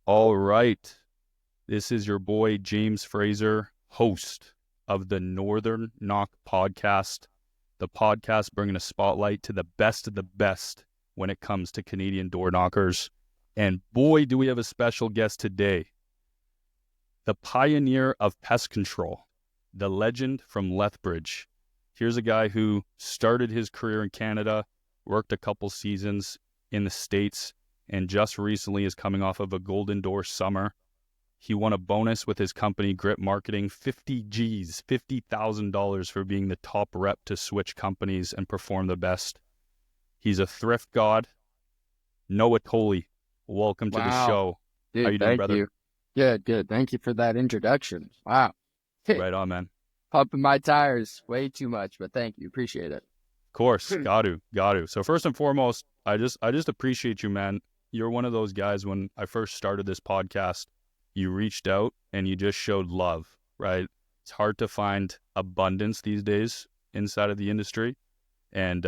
All right. This is your boy, James Fraser, host of the Northern Knock podcast, the podcast bringing a spotlight to the best of the best when it comes to Canadian door knockers. And boy, do we have a special guest today. The pioneer of pest control, the legend from Lethbridge. Here's a guy who started his career in Canada, worked a couple seasons in the States, and just recently is coming off of a Golden Door summer. He won a bonus with his company, Grip Marketing, $50,000 for being the top rep to switch companies and perform the best. He's a thrift god. Noah Toly, welcome to the show. Dude, how you doing, brother? You. Good. Thank you for that introduction. Wow. Right on, man. Pumping my tires way too much, but thank you. Appreciate it. Of course. Got to. So first and foremost, I just appreciate you, man. You're one of those guys, when I first started this podcast, you reached out and you just showed love, right? It's hard to find abundance these days inside of the industry. And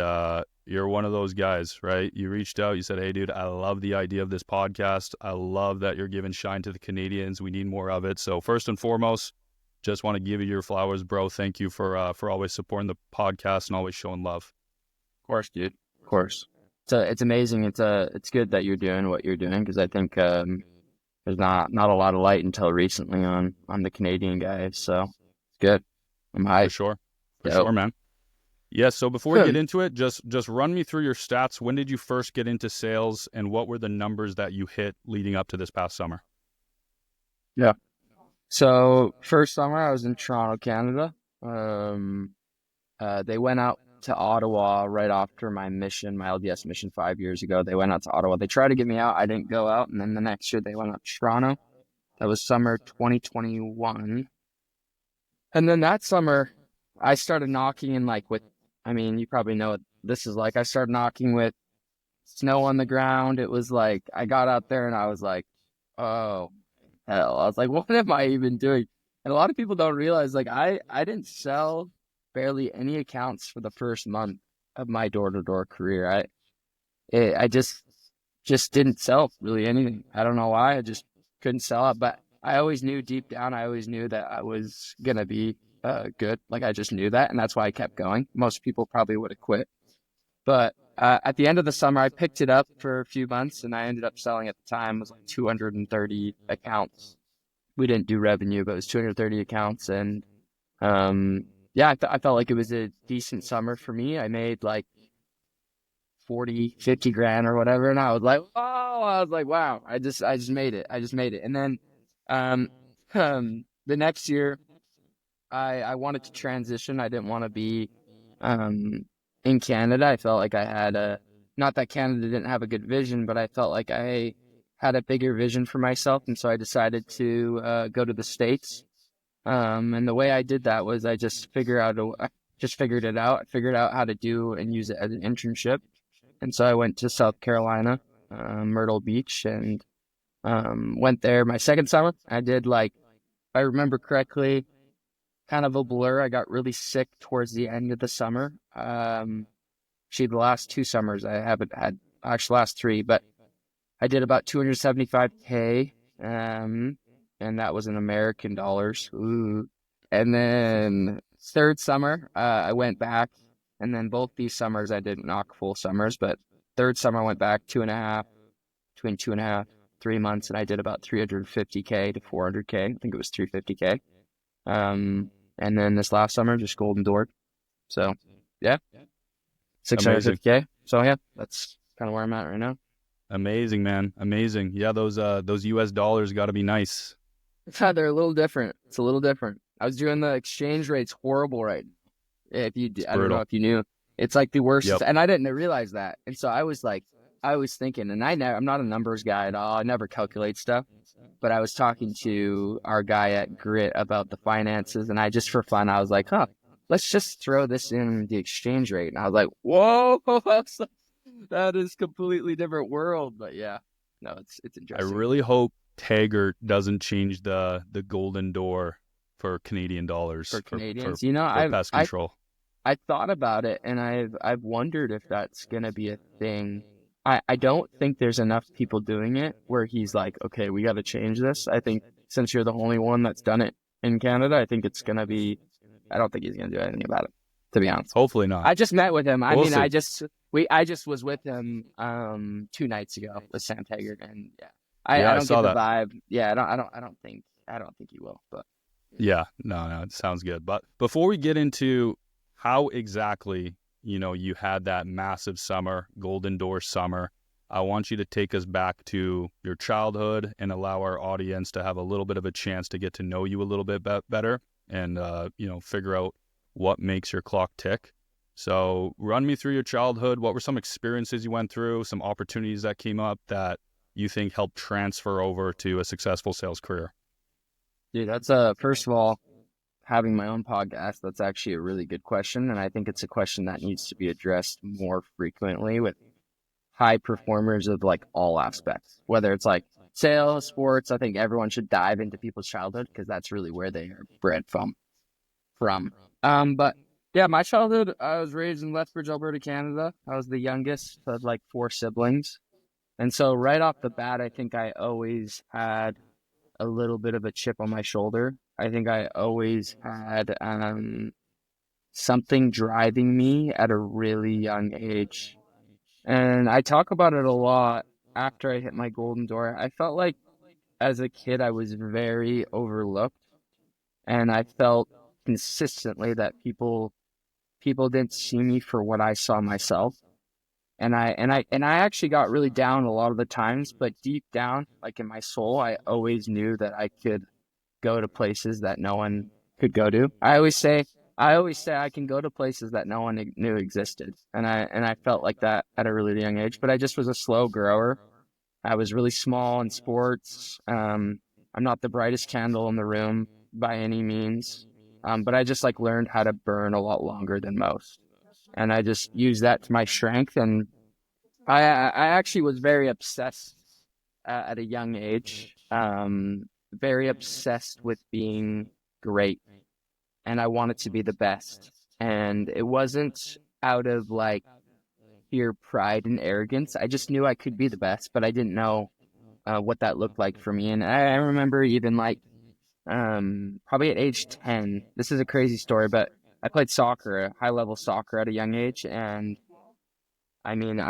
you're one of those guys, right? You reached out, you said, hey, dude, I love the idea of this podcast. I love that you're giving shine to the Canadians. We need more of it. So first and foremost, just want to give you your flowers, bro. Thank you for always supporting the podcast and always showing love. Of course, dude. Of course. It's amazing. It's good that you're doing what you're doing, because I think there's not a lot of light until recently on the Canadian guys. So it's good. I'm hyped. For sure, man. Yeah, so before we get into it, just run me through your stats. When did you first get into sales, and what were the numbers that you hit leading up to this past summer? Yeah. So first summer I was in Toronto, Canada. They went out to Ottawa right after my LDS mission 5 years ago. They went out to Ottawa. They tried to get me out. I didn't go out. And then the next year they went out to Toronto. That was summer 2021. And then that summer I started knocking in you probably know what this is like. I started knocking with snow on the ground. It was like, I got out there and I was like, oh, hell. I was like, what am I even doing? And a lot of people don't realize, I didn't sell barely any accounts for the first month of my door-to-door career. I just didn't sell really anything. I don't know why. I just couldn't sell it. But I always knew deep down, I knew that I was going to be good. I just knew that. And that's why I kept going. Most people probably would have quit. But at the end of the summer, I picked it up for a few months, and I ended up selling at the time was 230 accounts. We didn't do revenue, but it was 230 accounts. And I felt like it was a decent summer for me. I made 40, 50 grand or whatever. And I was like, wow, I just made it. And then the next year, I wanted to transition. I didn't want to be in Canada. I felt like I had not that Canada didn't have a good vision, but I felt like I had a bigger vision for myself. And so I decided to go to the States. And the way I did that was I just figured it out. I figured out how to do and use it as an internship. And so I went to South Carolina, Myrtle Beach, and went there my second summer. I did if I remember correctly, kind of a blur. I got really sick towards the end of the summer. The last 2 summers I haven't had, actually last 3, but I did about $275K. And that was in American dollars. Ooh. And then third summer, I went back. And then both these summers, I didn't knock full summers. But third summer, I went back between 2.5, 3 months. And I did about $350K to $400K. I think it was $350K. And then this last summer, just Golden Door. So, yeah. $650K. So, yeah, that's kind of where I'm at right now. Amazing, man. Amazing. Yeah, those US dollars got to be nice. They're a little different. It's a little different. I was doing the exchange rates horrible right now. I don't know if you knew. It's like the worst. Yep. And I didn't realize that. And so I was thinking, and I'm not a numbers guy at all. I never calculate stuff. But I was talking to our guy at Grit about the finances. And I just, for fun, I was like, let's just throw this in the exchange rate. And I was like, whoa, that is completely different world. But yeah, no, it's interesting. I really hope Taggart doesn't change the Golden Door for Canadian dollars. For Canadians, for pest control. I thought about it, and I've wondered if that's gonna be a thing. I don't think there's enough people doing it where he's like, okay, we got to change this. I think since you're the only one that's done it in Canada, I think it's gonna be. I don't think he's gonna do anything about it, to be honest. Hopefully not. I just met with him. I We'll mean, see. I just was with him 2 nights ago with Sam Taggart, and yeah, Yeah, I I don't get saw the that. vibe. Yeah, I don't think he will. But Yeah, no, it sounds good. But before we get into how exactly, you had that massive summer, Golden Door summer, I want you to take us back to your childhood and allow our audience to have a little bit of a chance to get to know you a little bit better and, figure out what makes your clock tick. So run me through your childhood. What were some experiences you went through, some opportunities that came up that you think helped transfer over to a successful sales career? dude, that's first of all, having my own podcast, that's actually a really good question. And I think it's a question that needs to be addressed more frequently with high performers of like all aspects, whether it's like sales, sports. I think everyone should dive into people's childhood because that's really where they are bred from. But yeah, my childhood, I was raised in Lethbridge, Alberta, Canada. I was the youngest of like 4 siblings. And so right off the bat, I think I always had a little bit of a chip on my shoulder. I think I always had something driving me at a really young age. And I talk about it a lot after I hit my golden door. I felt like as a kid, I was very overlooked. And I felt consistently that people didn't see me for what I saw myself. And I actually got really down a lot of the times, but deep down, like in my soul, I always knew that I could go to places that no one could go to. I always say I can go to places that no one knew existed. And I felt like that at a really young age, but I just was a slow grower. I was really small in sports. I'm not the brightest candle in the room by any means. But I just like learned how to burn a lot longer than most. And I just used that to my strength. And I actually was very obsessed at a young age, very obsessed with being great, and I wanted to be the best. And it wasn't out of like pure pride and arrogance. I just knew I could be the best, but I didn't know what that looked like for me. And I remember even like probably at age 10. This is a crazy story, but I played soccer, high level soccer at a young age, and I mean,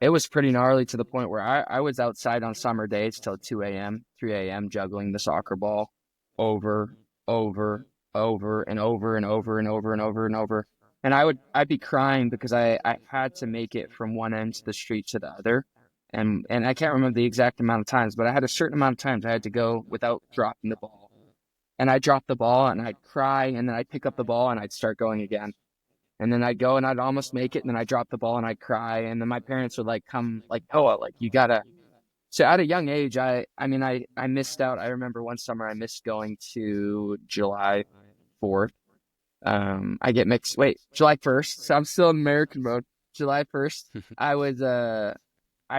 it was pretty gnarly to the point where I was outside on summer days till 2 a.m., 3 a.m. juggling the soccer ball over, over, over and over and over and over and over and over. And I'd be crying because I had to make it from one end of the street to the other. And I can't remember the exact amount of times, but I had a certain amount of times I had to go without dropping the ball. And I'd drop the ball and I'd cry and then I'd pick up the ball and I'd start going again. And then I'd go and I'd almost make it, and then I'd drop the ball and I'd cry. And then my parents would like come like, oh, like you gotta. So at a young age, I mean, I missed out. I remember one summer I missed going to July 4th. I get mixed. Wait, July 1st. So I'm still in American mode. July 1st. I was I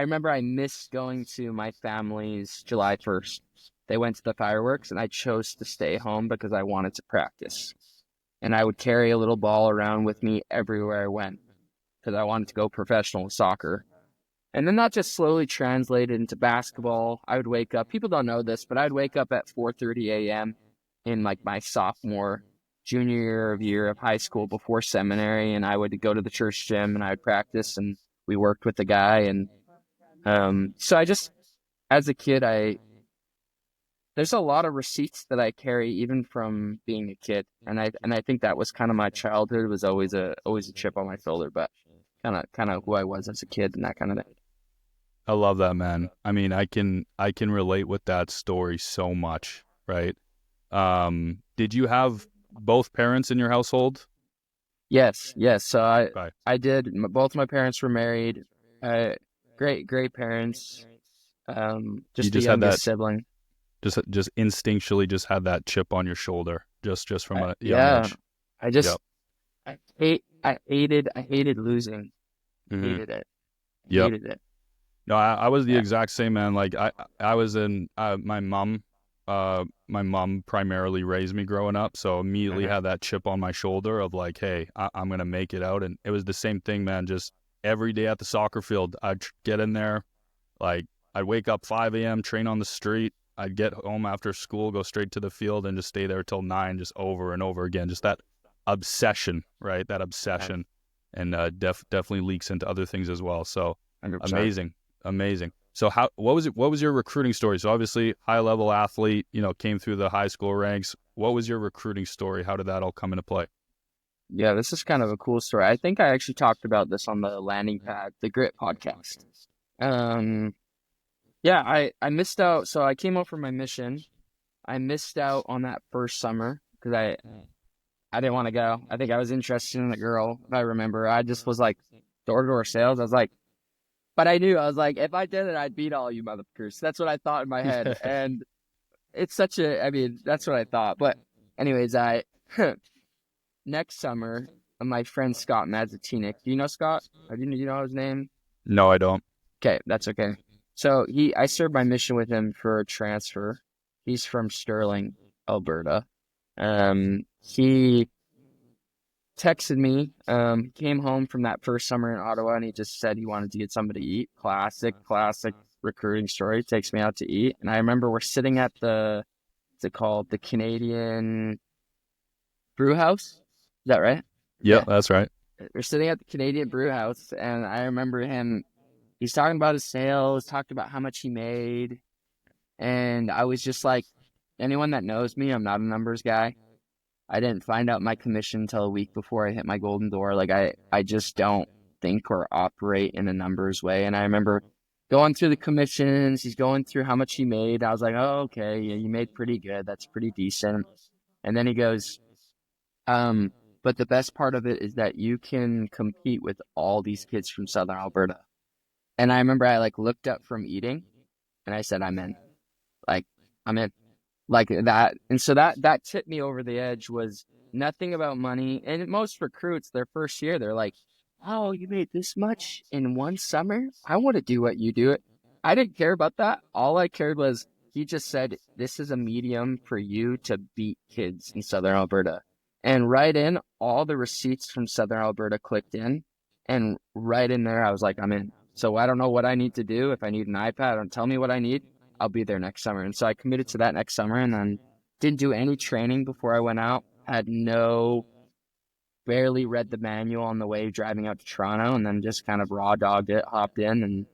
remember I missed going to my family's July 1st. They went to the fireworks, and I chose to stay home because I wanted to practice. And I would carry a little ball around with me everywhere I went because I wanted to go professional with soccer. And then that just slowly translated into basketball. I would wake up. People don't know this, but I'd wake up at 4:30 a.m. in like my sophomore, junior year of high school before seminary, and I would go to the church gym and I would practice, and we worked with the guy. And so I just, as a kid, there's a lot of receipts that I carry even from being a kid, and I think that was kind of my childhood, was always a chip on my shoulder, but kind of who I was as a kid and that kind of thing. I love that, man. I mean, I can relate with that story so much, right? Did you have both parents in your household? Yes. So Okay. I did. Both my parents were married. Uh, great parents. You Just the just had youngest that, sibling. just instinctually just had that chip on your shoulder, just from a young Yeah. age. I Yep. just I hated losing. Hmm. Hated it. Yep. Hated it. No, I was the Yeah. exact same, man. Like I was in my mom primarily raised me growing up, so immediately Mhm. had that chip on my shoulder of like, hey, I'm gonna make it out, and it was the same thing, man. Just every day at the soccer field. I'd get in there, like I'd wake up 5 a.m., train on the street. I'd get home after school, go straight to the field and just stay there till 9, just over and over again. Just that obsession, right? That obsession. And definitely leaks into other things as well. So 100%. amazing. So what was your recruiting story? So obviously high level athlete, came through the high school ranks. What was your recruiting story? How did that all come into play? Yeah, this is kind of a cool story. I think I actually talked about this on the landing pad, the Grit podcast. Um, yeah, I missed out. So I came out for my mission. I missed out on that first summer because I didn't want to go. I think I was interested in a girl, if I remember. I just was like door-to-door sales. I was like, but I knew, I was like, if I did it, I'd beat all you motherfuckers. That's what I thought in my head. And it's I mean, that's what I thought. But anyways, next summer, my friend Scott Mazatinik. Do you know Scott? Do you know his name? No, I don't. Okay, that's okay. So I served my mission with him for a transfer. He's from Sterling, Alberta. He texted me, came home from that first summer in Ottawa, and he just said he wanted to get somebody to eat. Classic recruiting story. Takes me out to eat. And I remember we're sitting at what's it called? The Canadian Brew House. Is that right? Yeah, that's right. We're sitting at the Canadian Brew House, and I remember he's talking about his sales, talked about how much he made. And I was just like, anyone that knows me, I'm not a numbers guy. I didn't find out my commission until a week before I hit my golden door. Like I just don't think or operate in a numbers way. And I remember going through the commissions, he's going through how much he made. I was like, oh, okay, yeah, you made pretty good. That's pretty decent. And then he goes, but the best part of it is that you can compete with all these kids from Southern Alberta. And I remember I looked up from eating and I said, I'm in. I'm in. Like that. And so that tipped me over the edge. Was nothing about money. And most recruits, their first year, they're like, oh, you made this much in one summer? I want to do what you do. I didn't care about that. All I cared was he just said, this is a medium for you to beat kids in Southern Alberta. And right in, all the receipts from Southern Alberta clicked in. And right in there, I was like, I'm in. So I don't know what I need to do. If I need an iPad, don't tell me what I need. I'll be there next summer. And so I committed to that next summer and then didn't do any training before I went out. Barely read the manual on the way driving out to Toronto, and then just kind of raw dogged it, hopped in and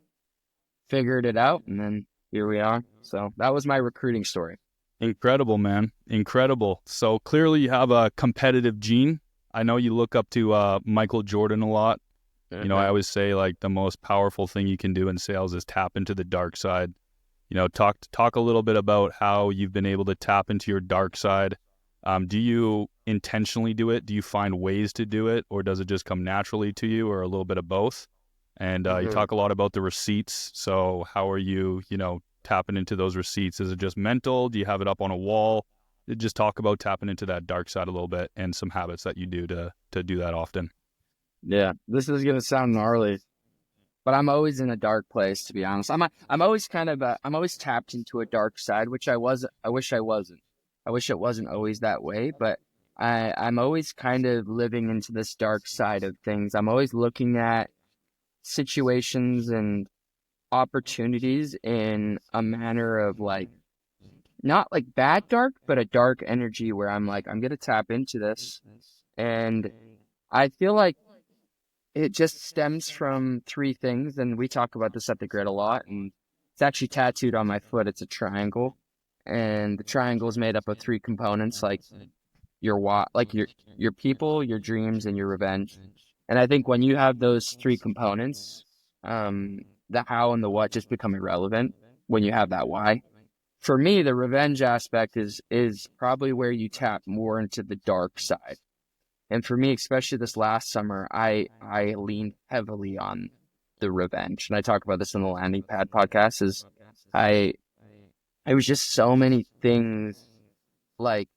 figured it out. And then here we are. So that was my recruiting story. Incredible, man. Incredible. So clearly you have a competitive gene. I know you look up to Michael Jordan a lot. Mm-hmm. I always say the most powerful thing you can do in sales is tap into the dark side. Talk a little bit about how you've been able to tap into your dark side. Do you intentionally do it? Do you find ways to do it, or does it just come naturally to you, or a little bit of both? And you talk a lot about the receipts. So how are you, tapping into those receipts? Is it just mental? Do you have it up on a wall? Just talk about tapping into that dark side a little bit and some habits that you do to do that often. Yeah, this is gonna sound gnarly, but I'm always in a dark place, to be honest. I'm always I'm always tapped into a dark side, which I wish I wasn't. I wish it wasn't always that way, but I'm always kind of living into this dark side of things. I'm always looking at situations and opportunities in a manner of not bad dark, but a dark energy where I'm like, I'm gonna tap into this. And I feel like it just stems from three things, and we talk about this at the grid a lot, and it's actually tattooed on my foot. It's a triangle, and the triangle is made up of three components, your people, your dreams, and your revenge. And I think when you have those three components, the how and the what just become irrelevant when you have that why. For me, the revenge aspect is probably where you tap more into the dark side. And for me, especially this last summer, I leaned heavily on the revenge. And I talk about this in the landing pad podcast. I was just so many things I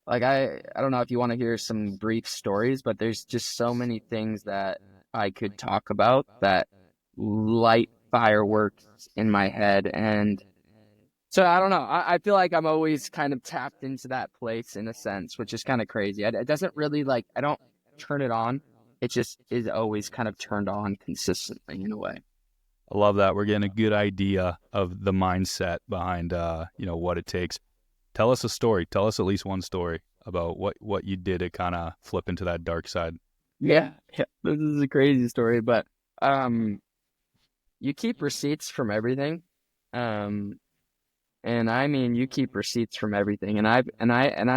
don't know if you want to hear some brief stories, but there's just so many things that I could talk about that light fireworks in my head. And so I don't know. I feel like I'm always kind of tapped into that place in a sense, which is kind of crazy. It doesn't really I don't turn it on. it just is always kind of turned on consistently in a way. I love that. We're getting a good idea of the mindset behind, what it takes. Tell us a story. Tell us at least one story about what you did to kind of flip into that dark side. Yeah, this is a crazy story, but um, you keep receipts from everything, um, and I mean you keep receipts from everything, and I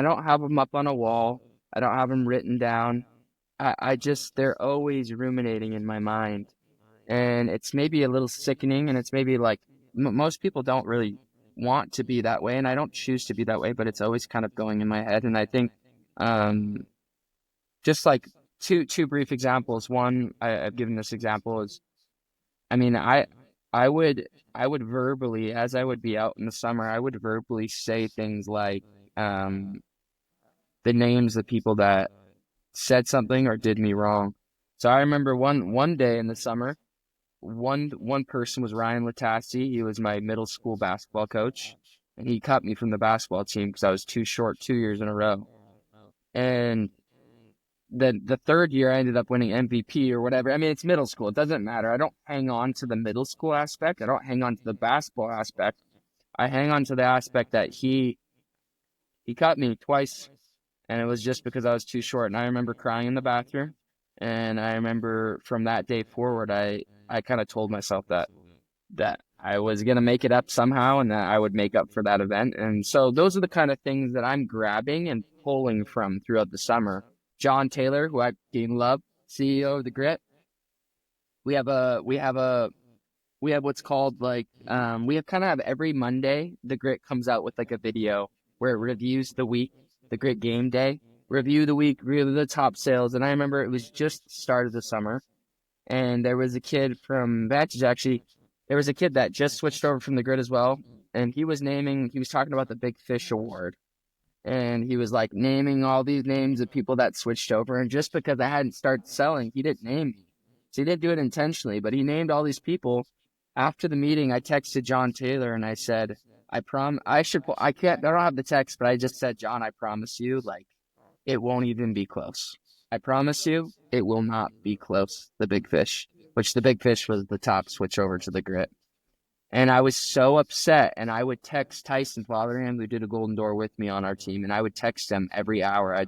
don't have them up on a wall. I don't have them written down. I just they're always ruminating in my mind, and it's maybe a little sickening, and it's maybe like most people don't really want to be that way, and I don't choose to be that way, but it's always kind of going in my head, and I think um, just like two brief examples. One, I've given this example is, I mean, I would I would verbally, as I would be out in the summer, I would verbally say things like um, the names of people that said something or did me wrong. So I remember one day in the summer, one person was Ryan Latassi. He was my middle school basketball coach, and he cut me from the basketball team because I was too short 2 years in a row. And then the third year, I ended up winning MVP or whatever. I mean, it's middle school. It doesn't matter. I don't hang on to the middle school aspect. I don't hang on to the basketball aspect. I hang on to the aspect that he cut me twice, and it was just because I was too short. And I remember crying in the bathroom. And I remember from that day forward, I kind of told myself that I was gonna make it up somehow, and that I would make up for that event. And so those are the kind of things that I'm grabbing and pulling from throughout the summer. John Taylor, who I gain love, CEO of the Grit. We have a we have a we have what's called like we have kind of have every Monday the Grit comes out with like a video where it reviews the week, the Grit game day, review the week, review the top sales. And I remember it was just the start of the summer, and there was a kid from Vantage actually. There was a kid that just switched over from the Grit as well, and he was talking about the Big Fish Award, and he was like naming all these names of people that switched over. And just because I hadn't started selling, he didn't name me. So he didn't do it intentionally, but he named all these people. After the meeting, I texted John Taylor and I said, I don't have the text, but I just said, John, I promise you, like, it won't even be close. I promise you, it will not be close. The Big Fish, which the Big Fish was the top switch over to the Grit. And I was so upset, and I would text Tyson Fotheringham, who did a Golden Door with me on our team, and I would text him every hour. I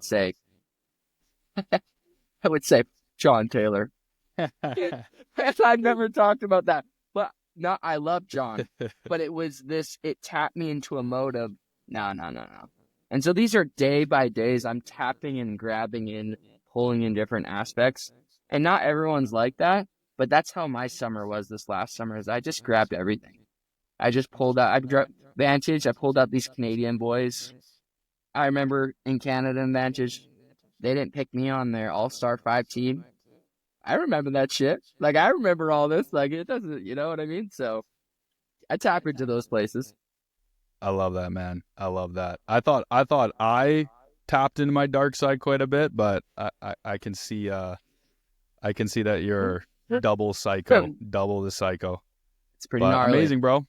would say, John Taylor. I've never talked about that, but no, I love John. But it tapped me into a mode of, no, no, no, no. And so these are day by days. I'm tapping and grabbing in, pulling in different aspects. And not everyone's like that, but that's how my summer was this last summer, is I just grabbed everything. I just pulled out, I dropped Vantage. I pulled out these Canadian boys. I remember in Canada and Vantage, they didn't pick me on their All-Star 5 team. I remember that shit. Like, I remember all this. Like, it doesn't, you know what I mean? So I tap into those places. I love that, man. I love that. I thought I tapped into my dark side quite a bit, but I can see that you're double psycho, double the psycho. It's pretty But gnarly. amazing, bro.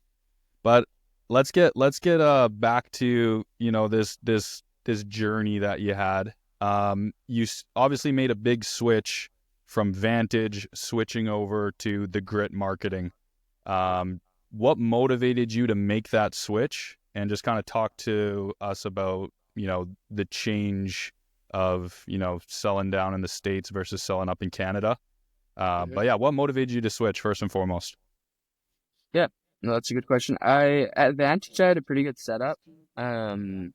But let's get back to, this journey that you had. Obviously made a big switch from Vantage switching over to the Grit marketing. What motivated you to make that switch? And just kind of talk to us about, the change of, selling down in the States versus selling up in Canada. But yeah, what motivated you to switch first and foremost? Yeah, no, that's a good question. At Vantage, I had a pretty good setup. As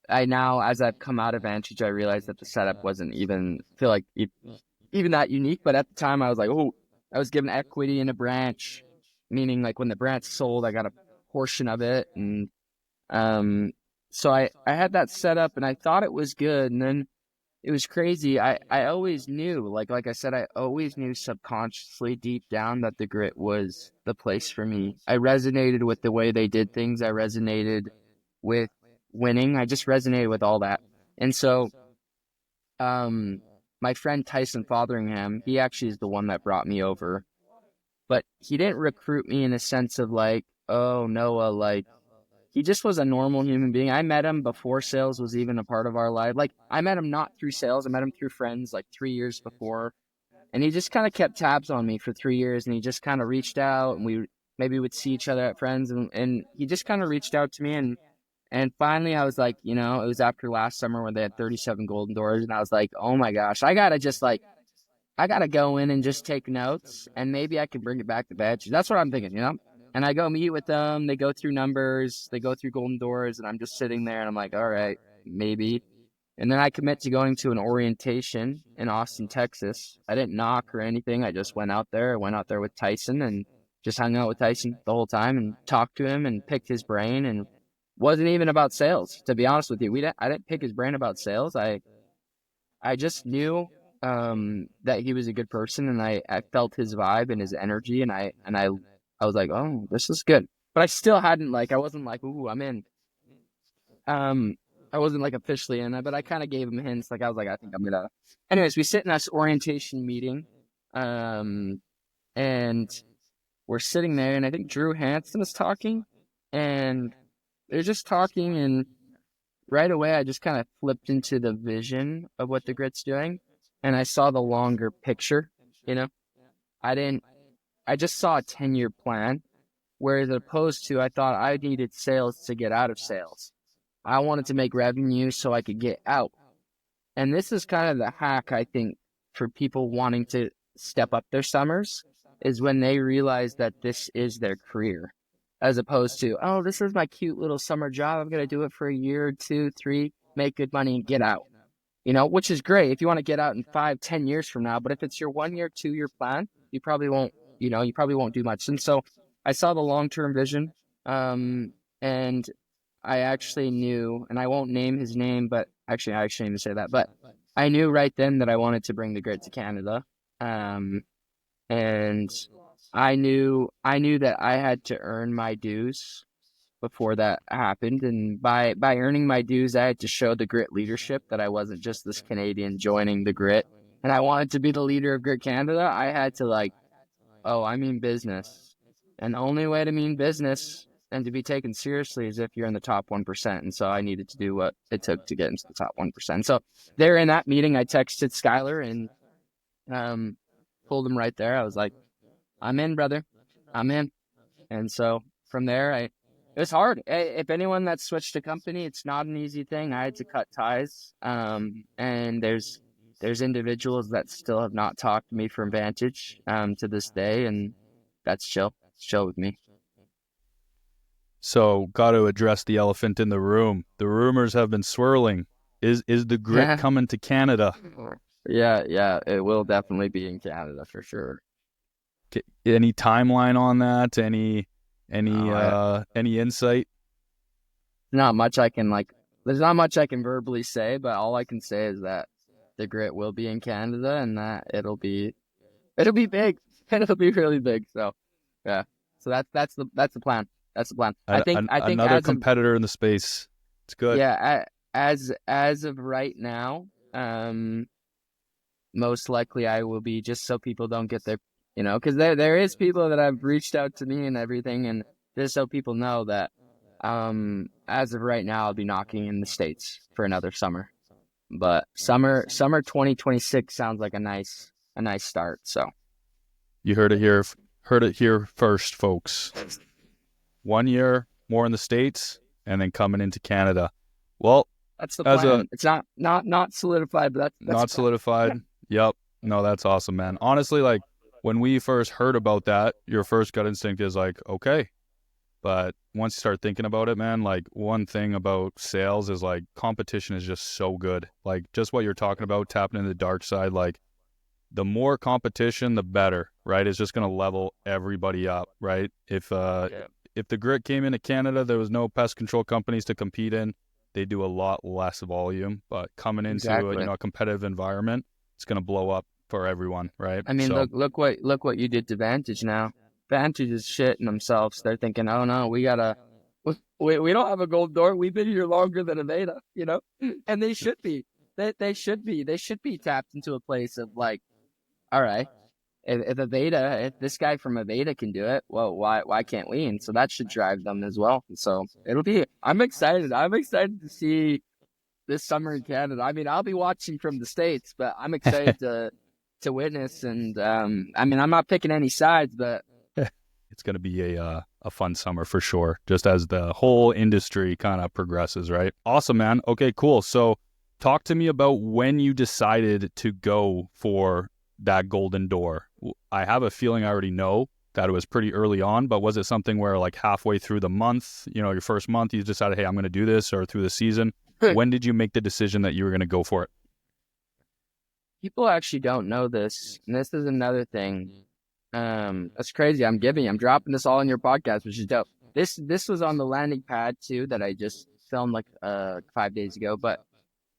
I've come out of Vantage, I realized that the setup wasn't even that unique. But at the time, I was like, oh, I was given equity in a branch, meaning like when the branch sold, I got a portion of it. And so I had that set up, and I thought it was good. And then it was crazy. I always knew, like I said, I always knew subconsciously deep down that the Grit was the place for me. I resonated with the way they did things. I resonated with winning. I just resonated with all that. And so, my friend Tyson Fotheringham, he actually is the one that brought me over, but he didn't recruit me in a sense of like, oh, Noah, like, he just was a normal human being. I met him before sales was even a part of our life. Like, I met him not through sales. I met him through friends like 3 years before. And he just kind of kept tabs on me for 3 years. And he just kind of reached out, and we maybe would see each other at friends. And he just kind of reached out to me. And finally, I was like, it was after last summer when they had 37 golden doors. And I was like, oh my gosh, I got to go in and just take notes, and maybe I can bring it back to badges. That's what I'm thinking. And I go meet with them. They go through numbers. They go through golden doors, and I'm just sitting there, and I'm like, all right, maybe. And then I commit to going to an orientation in Austin, Texas. I didn't knock or anything. I just went out there. I went out there with Tyson and just hung out with Tyson the whole time and talked to him and picked his brain. And wasn't even about sales, to be honest with you. I didn't pick his brain about sales. I just knew that he was a good person, and I felt his vibe and his energy, and I was like, oh, this is good. But I still hadn't I wasn't like, ooh, I'm in. I wasn't officially in it, but I kind of gave him hints. I was like, I think I'm gonna. Anyways, we sit in this orientation meeting, and we're sitting there, and I think Drew Hansen is talking, and they're just talking, and right away I just kind of flipped into the vision of what the Grit's doing, and I saw the longer picture. I just saw a 10-year plan, whereas opposed to I thought I needed sales to get out of sales. I wanted to make revenue so I could get out. And this is kind of the hack, I think, for people wanting to step up their summers, is when they realize that this is their career, as opposed to, oh, this is my cute little summer job. I'm going to do it for a year, 2, 3, make good money and get out, which is great if you want to get out in 5, 10 years from now. But if it's your 1 year, 2 year plan, you probably won't do much. And so I saw the long-term vision, and I actually knew, and I won't name his name, but actually I shouldn't even say that, but I knew right then that I wanted to bring the Grit to Canada. And I knew that I had to earn my dues before that happened. And by earning my dues, I had to show the Grit leadership that I wasn't just this Canadian joining the Grit. And I wanted to be the leader of Grit Canada. I had to I mean business. And the only way to mean business and to be taken seriously is if you're in the top 1%. And so I needed to do what it took to get into the top 1%. So there in that meeting, I texted Skylar and pulled him right there. I was like, I'm in, brother. I'm in. And so from there, it was hard. If anyone that's switched a company, it's not an easy thing. I had to cut ties. And there's individuals that still have not talked to me from Vantage to this day, and that's chill. It's chill with me. So, got to address the elephant in the room. The rumors have been swirling. Is the Grit coming to Canada? Yeah, it will definitely be in Canada for sure. Any timeline on that? Any insight? Not much I can There's not much I can verbally say, but all I can say is that the Grit will be in Canada, and that it'll be big. It'll be really big. So, yeah. So that's the plan. That's the plan. I think another competitor in the space. It's good. Yeah, as of right now, most likely I will be, just so people don't get their, because there is people that have reached out to me and everything, and just so people know that, as of right now, I'll be knocking in the States for another summer. But summer 2026 sounds like a nice start. So you heard it here first, folks. 1 year more in the States, and then coming into Canada. Well, that's the plan. It's not solidified, but that's not solidified. Yeah. Yep. No, that's awesome, man. Honestly, when we first heard about that, your first gut instinct is okay. But once you start thinking about it, man, one thing about sales is competition is just so good. Just what you're talking about, tapping into the dark side, the more competition, the better, right? It's just going to level everybody up, right? If the Grit came into Canada, there was no pest control companies to compete in. They do a lot less volume, but coming into a competitive environment, it's going to blow up for everyone, right? I mean, so, look what you did to Vantage now. Vantage is shitting themselves. They're thinking, oh no, we don't have a gold door. We've been here longer than Aveda, and they should be. They should be tapped into a place of all right, if if this guy from Aveda can do it, well, why can't we? And so that should drive them as well. So it'll be. I'm excited. I'm excited to see this summer in Canada. I mean, I'll be watching from the States, but I'm excited to witness. And I mean, I'm not picking any sides, but It's going to be a fun summer for sure, just as the whole industry kind of progresses, right? Awesome, man. Okay, cool. So talk to me about when you decided to go for that golden door. I have a feeling I already know that it was pretty early on, but was it something where like halfway through the month, your first month, you decided, hey, I'm going to do this, or through the season? When did you make the decision that you were going to go for it? people actually don't know this. And this is another thing. That's crazy. I'm dropping this all in your podcast, which is dope. This was on the landing pad too that I just filmed like 5 days ago. But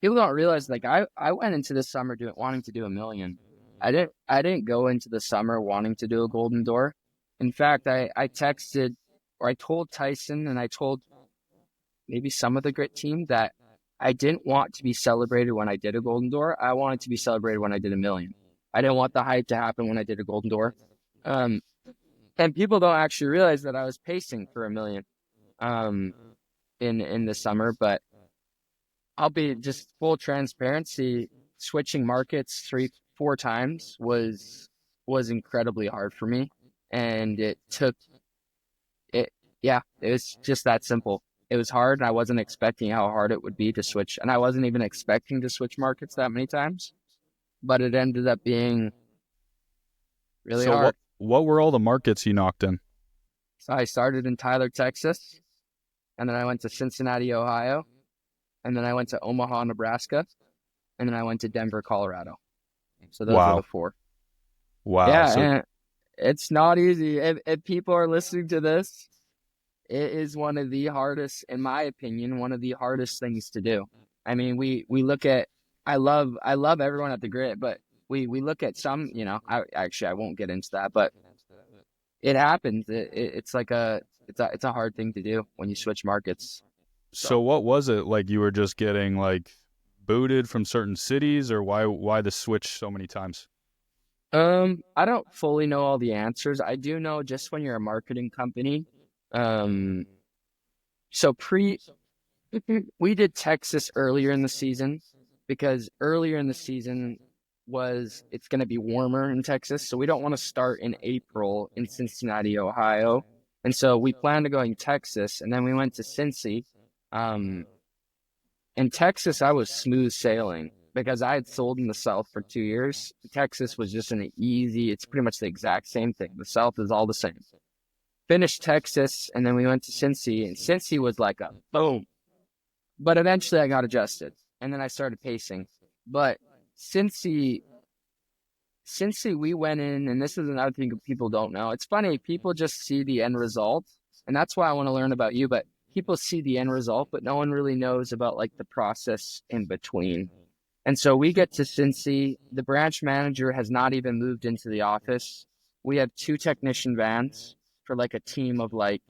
people don't realize like I went into this summer wanting to do a million. I didn't go into the summer wanting to do a golden door. In fact, I texted or I told Tyson and I told maybe some of the grit team that I didn't want to be celebrated when I did a golden door. I wanted to be celebrated when I did a million. I didn't want the hype to happen when I did a golden door. Um, and people don't actually realize that I was pacing for a million um, in the summer. But I'll be just full transparency. Switching markets 3-4 times was incredibly hard for me, and it took it. Yeah, it was just that simple. It was hard, and I wasn't expecting how hard it would be to switch, and I wasn't even expecting to switch markets that many times. But it ended up being really So hard. what were all the markets you knocked in? So I started in Tyler, Texas, and then I went to Cincinnati, Ohio, and then I went to Omaha, Nebraska, and then I went to Denver, Colorado. So those were the Wow. four. Wow. Yeah, So and it's not easy. If people are listening to this, it is one of the hardest, in my opinion, one of the hardest things to do. I mean, we look at. I love everyone at the grid, but we look at some. I won't get into that, but it happens. It's like it's a hard thing to do when you switch markets. so So what was it? Like you were just getting like booted from certain cities, or why the switch so many times? I don't fully know all the answers. I do know just when you're a marketing company. Um, so we did Texas earlier in the season because earlier in the season it's going to be warmer in Texas, so we don't want to start in April in Cincinnati, Ohio, and so we planned to go in Texas, and then we went to Cincy. Um, in Texas, I was smooth sailing because I had sold in the South for 2 years. Texas was just an easy. It's pretty much the exact same thing. The South is all the same. Finished Texas, and then we went to Cincy, and Cincy was like a boom. But eventually I got adjusted, and then I started pacing. But Cincy, we went in, and this is another thing people don't know. It's funny, people just see the end result, and that's why I want to learn about you. But people see the end result, but no one really knows about like the process in between. And so we get to Cincy. The branch manager has not even moved into the office. We have 2 technician vans for like a team of like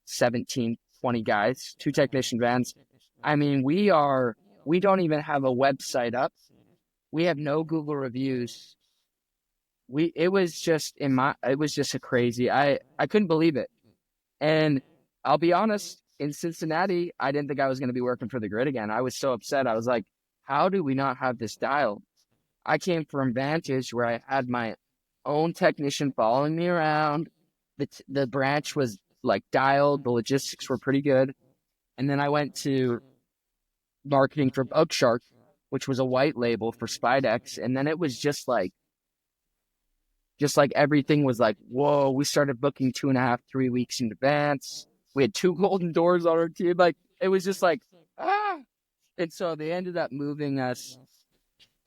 17, 20 guys, 2 technician vans. I mean, we don't even have a website up. We have no Google reviews. It was just a crazy, I couldn't believe it. And I'll be honest, in Cincinnati, I didn't think I was going to be working for the grid again. I was so upset. I was like, how do we not have this dialed? I came from Vantage where I had my own technician following me around. The branch was like dialed. The logistics were pretty good. And then I went to marketing for Bug Shark, which was a white label for Spidex. And then it was just like everything was like, whoa, we started booking 2.5, 3 weeks in advance. We had 2 golden doors on our team. Like, it was just like, ah. And so they ended up moving us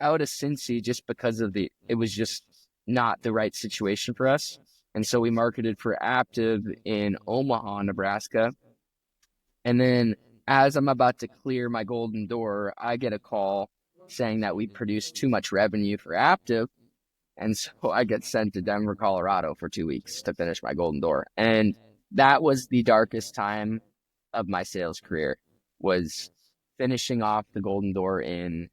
out of Cincy just because it was just not the right situation for us. And so we marketed for Aptive in Omaha, Nebraska. And then as I'm about to clear my golden door, I get a call saying that we produced too much revenue for Aptive. And so I get sent to Denver, Colorado for 2 weeks to finish my golden door. And that was the darkest time of my sales career, was finishing off the golden door in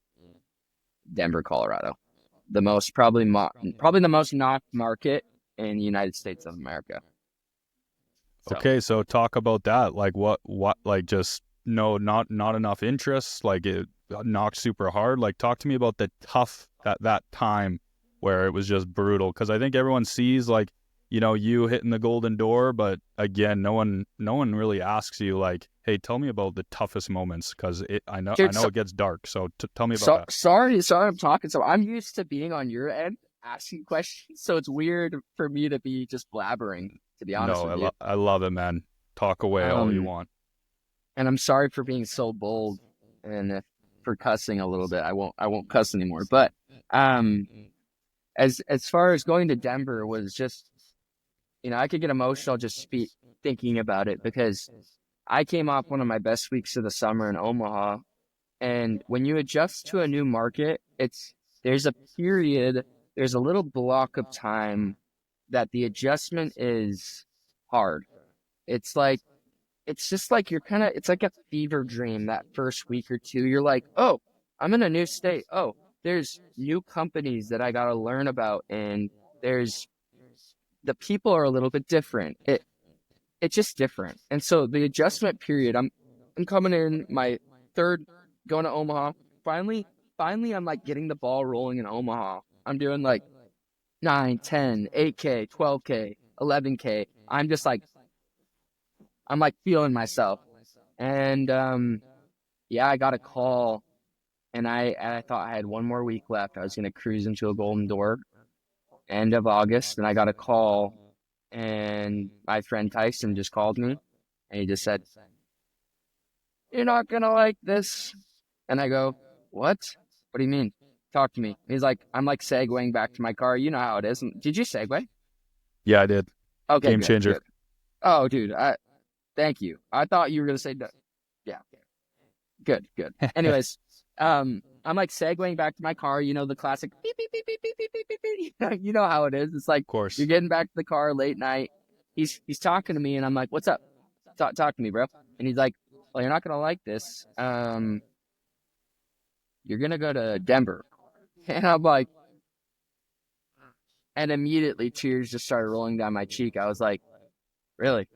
Denver, Colorado. the most probably the most knocked market in the United States of America. So Okay, so talk about that. Like what like just no not enough interest, like it knocked super hard. Like talk to me about the tough that time where it was just brutal, because I think everyone sees like, you know, you hitting the golden door, but again, no one really asks you like, "Hey, tell me about the toughest moments," because I dude, know it gets dark. So tell me about so that. sorry I'm talking. So I'm used to being on your end asking questions, so it's weird for me to be just blabbering, to be honest No, with you. I love it, man. Talk away all you Um, want. and I'm sorry for being so bold and for cussing a little bit. I won't cuss anymore. But um, as far as going to Denver was just, you know, I could get emotional just thinking about it, because I came off one of my best weeks of the summer in Omaha. And when you adjust to a new market, there's a period, there's a little block of time that the adjustment is hard. It's like, it's just like it's like a fever dream that first week or two. You're like, oh, I'm in a new state. Oh, there's new companies that I got to learn about. And there's, the people are a little bit different. It's just different. And so the adjustment period, I'm coming in my third, going to Omaha. Finally I'm like getting the ball rolling in Omaha. I'm doing like 9, 10, 8K, 12K, 11K. I'm like feeling myself. And yeah, I got a call, and I thought I had one more week left. I was gonna cruise into a golden door end of August, and I got a call, and my friend Tyson just called me, and he just said, "You're not gonna like this." And I go, "What? What do you mean? Talk to me." He's like, I'm like segueing back to my car. You know how it is. Did you segue? Yeah, I did. Okay, Game good, changer. good. Oh, dude, thank you. I thought you were gonna say no. Yeah, good, good. Anyways, I'm like segueing back to my car. You know, the classic beep beep beep beep beep beep beep beep. Beep. You know how it is. It's like Of you're course. getting back to the car late night. He's talking to me, and I'm like, "What's up? Talk to me, bro." And he's like, "Well, you're not gonna like this. You're gonna go to Denver." And I'm like, and immediately tears just started rolling down my cheek. I was like, "Really?"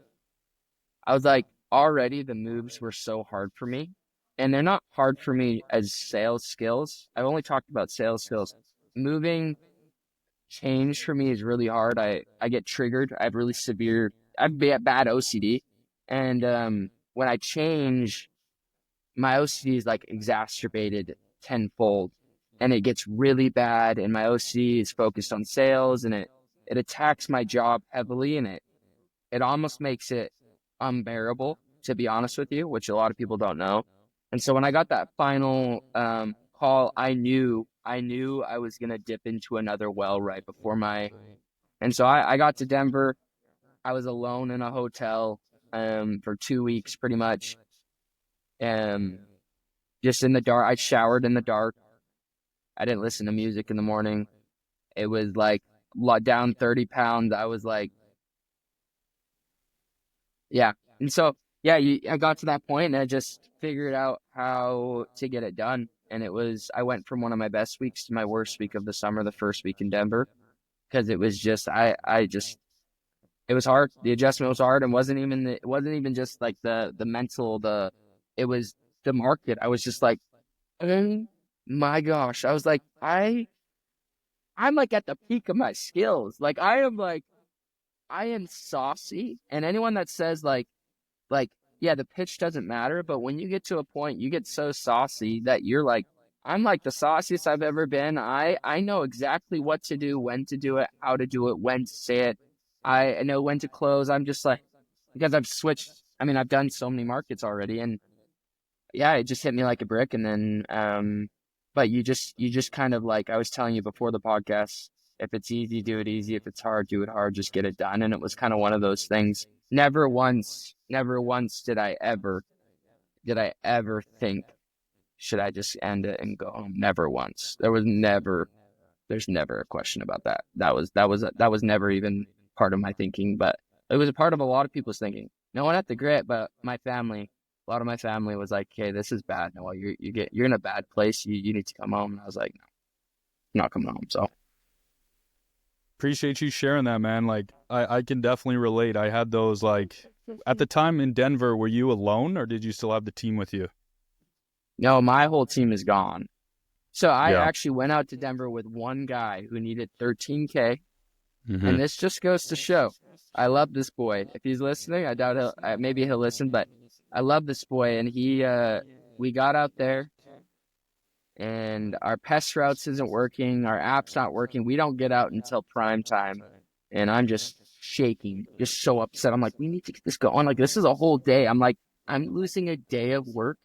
I was like, already the moves were so hard for me. And they're not hard for me as sales skills. I've only talked about sales skills. Moving change for me is really hard. I get triggered. I have bad OCD. And when I change, my OCD is like exacerbated tenfold. And it gets really bad. And my OCD is focused on sales, and it attacks my job heavily, and it almost makes it unbearable, to be honest with you, which a lot of people don't know. And so when I got that final call, I knew I was gonna dip into another well right before my. And so I got to Denver. I was alone in a hotel for 2 weeks, pretty much, um, just in the dark. I showered in the dark. I didn't listen to music in the morning. It was like down 30 pounds. I was like, yeah. And so, yeah, I got to that point, and I just figured out how to get it done. And I went from one of my best weeks to my worst week of the summer, the first week in Denver, because it was just, it was hard. The adjustment was hard, and it wasn't even just like the mental, it was the market. I was just like, oh my gosh. I was like, I'm like at the peak of my skills. I am saucy. And anyone that says like, yeah, the pitch doesn't matter, but when you get to a point, you get so saucy that you're like, I'm like the sauciest I've ever been. I know exactly what to do, when to do it, how to do it, when to say it. I know when to close. I'm just like, because I've switched. I mean, I've done so many markets already, and yeah, it just hit me like a brick. And then, but you just kind of like I was telling you before the podcast, if it's easy, do it easy. If it's hard, do it hard. Just get it done. And it was kind of one of those things. Never once did I ever think, should I just end it and go home? Never once. There's never a question about that. That was never even part of my thinking, but it was a part of a lot of people's thinking. No one at the grit, but my family. A lot of my family was like, "Hey, this is bad. No, you're in a bad place. You need to come home." And I was like, "No." not coming home. So Appreciate you sharing that, man. Like, I can definitely relate. I had those, like, at the time in Denver, were you alone or did you still have the team with you? no, my whole team is gone. So I Yeah. actually went out to Denver with one guy who needed 13K. Mm-hmm. And this just goes to show, I love this boy. If he's listening, I doubt maybe he'll listen, but I love this boy. And we got out there and our pest routes isn't working. Our app's not working. We don't get out until prime time. And I'm just shaking, just so upset. I'm like, we need to get this going. Like, this is a whole day. I'm like, I'm losing a day of work.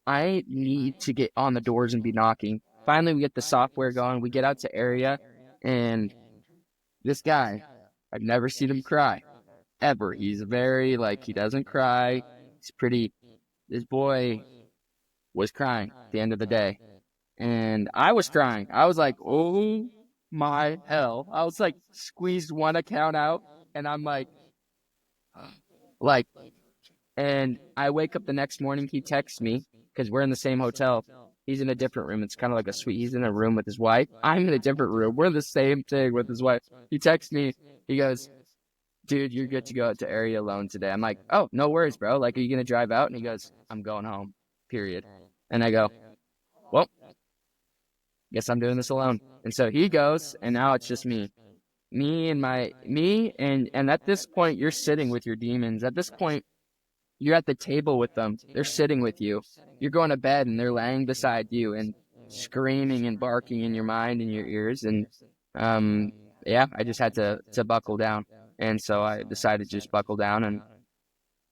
I need to get on the doors and be knocking. Finally, we get the software going. We get out to area, and this guy, I've never seen him cry ever. He's very, like, he doesn't cry. He's pretty, this boy was crying at the end of the day. And I was crying. I was like, oh my hell. I was like, squeezed one account out, and I'm like, and I wake up the next morning. He texts me because we're in the same hotel. He's in a different room. It's kind of like a suite. He's in a room with his wife. I'm in a different room. We're in the same thing with his wife. He texts me. He goes, dude, you're good to go out to area alone today. I'm like, oh, no worries, bro. Like, are you going to drive out? And he goes, I'm going home, period. And I go, well, guess I'm doing this alone. And so he goes, and now it's just me. And at this point, you're sitting with your demons. At this point, you're at the table with them. They're sitting with you. You're going to bed, and they're laying beside you and screaming and barking in your mind and your ears. And yeah, I just had to buckle down. And so I decided to just buckle down and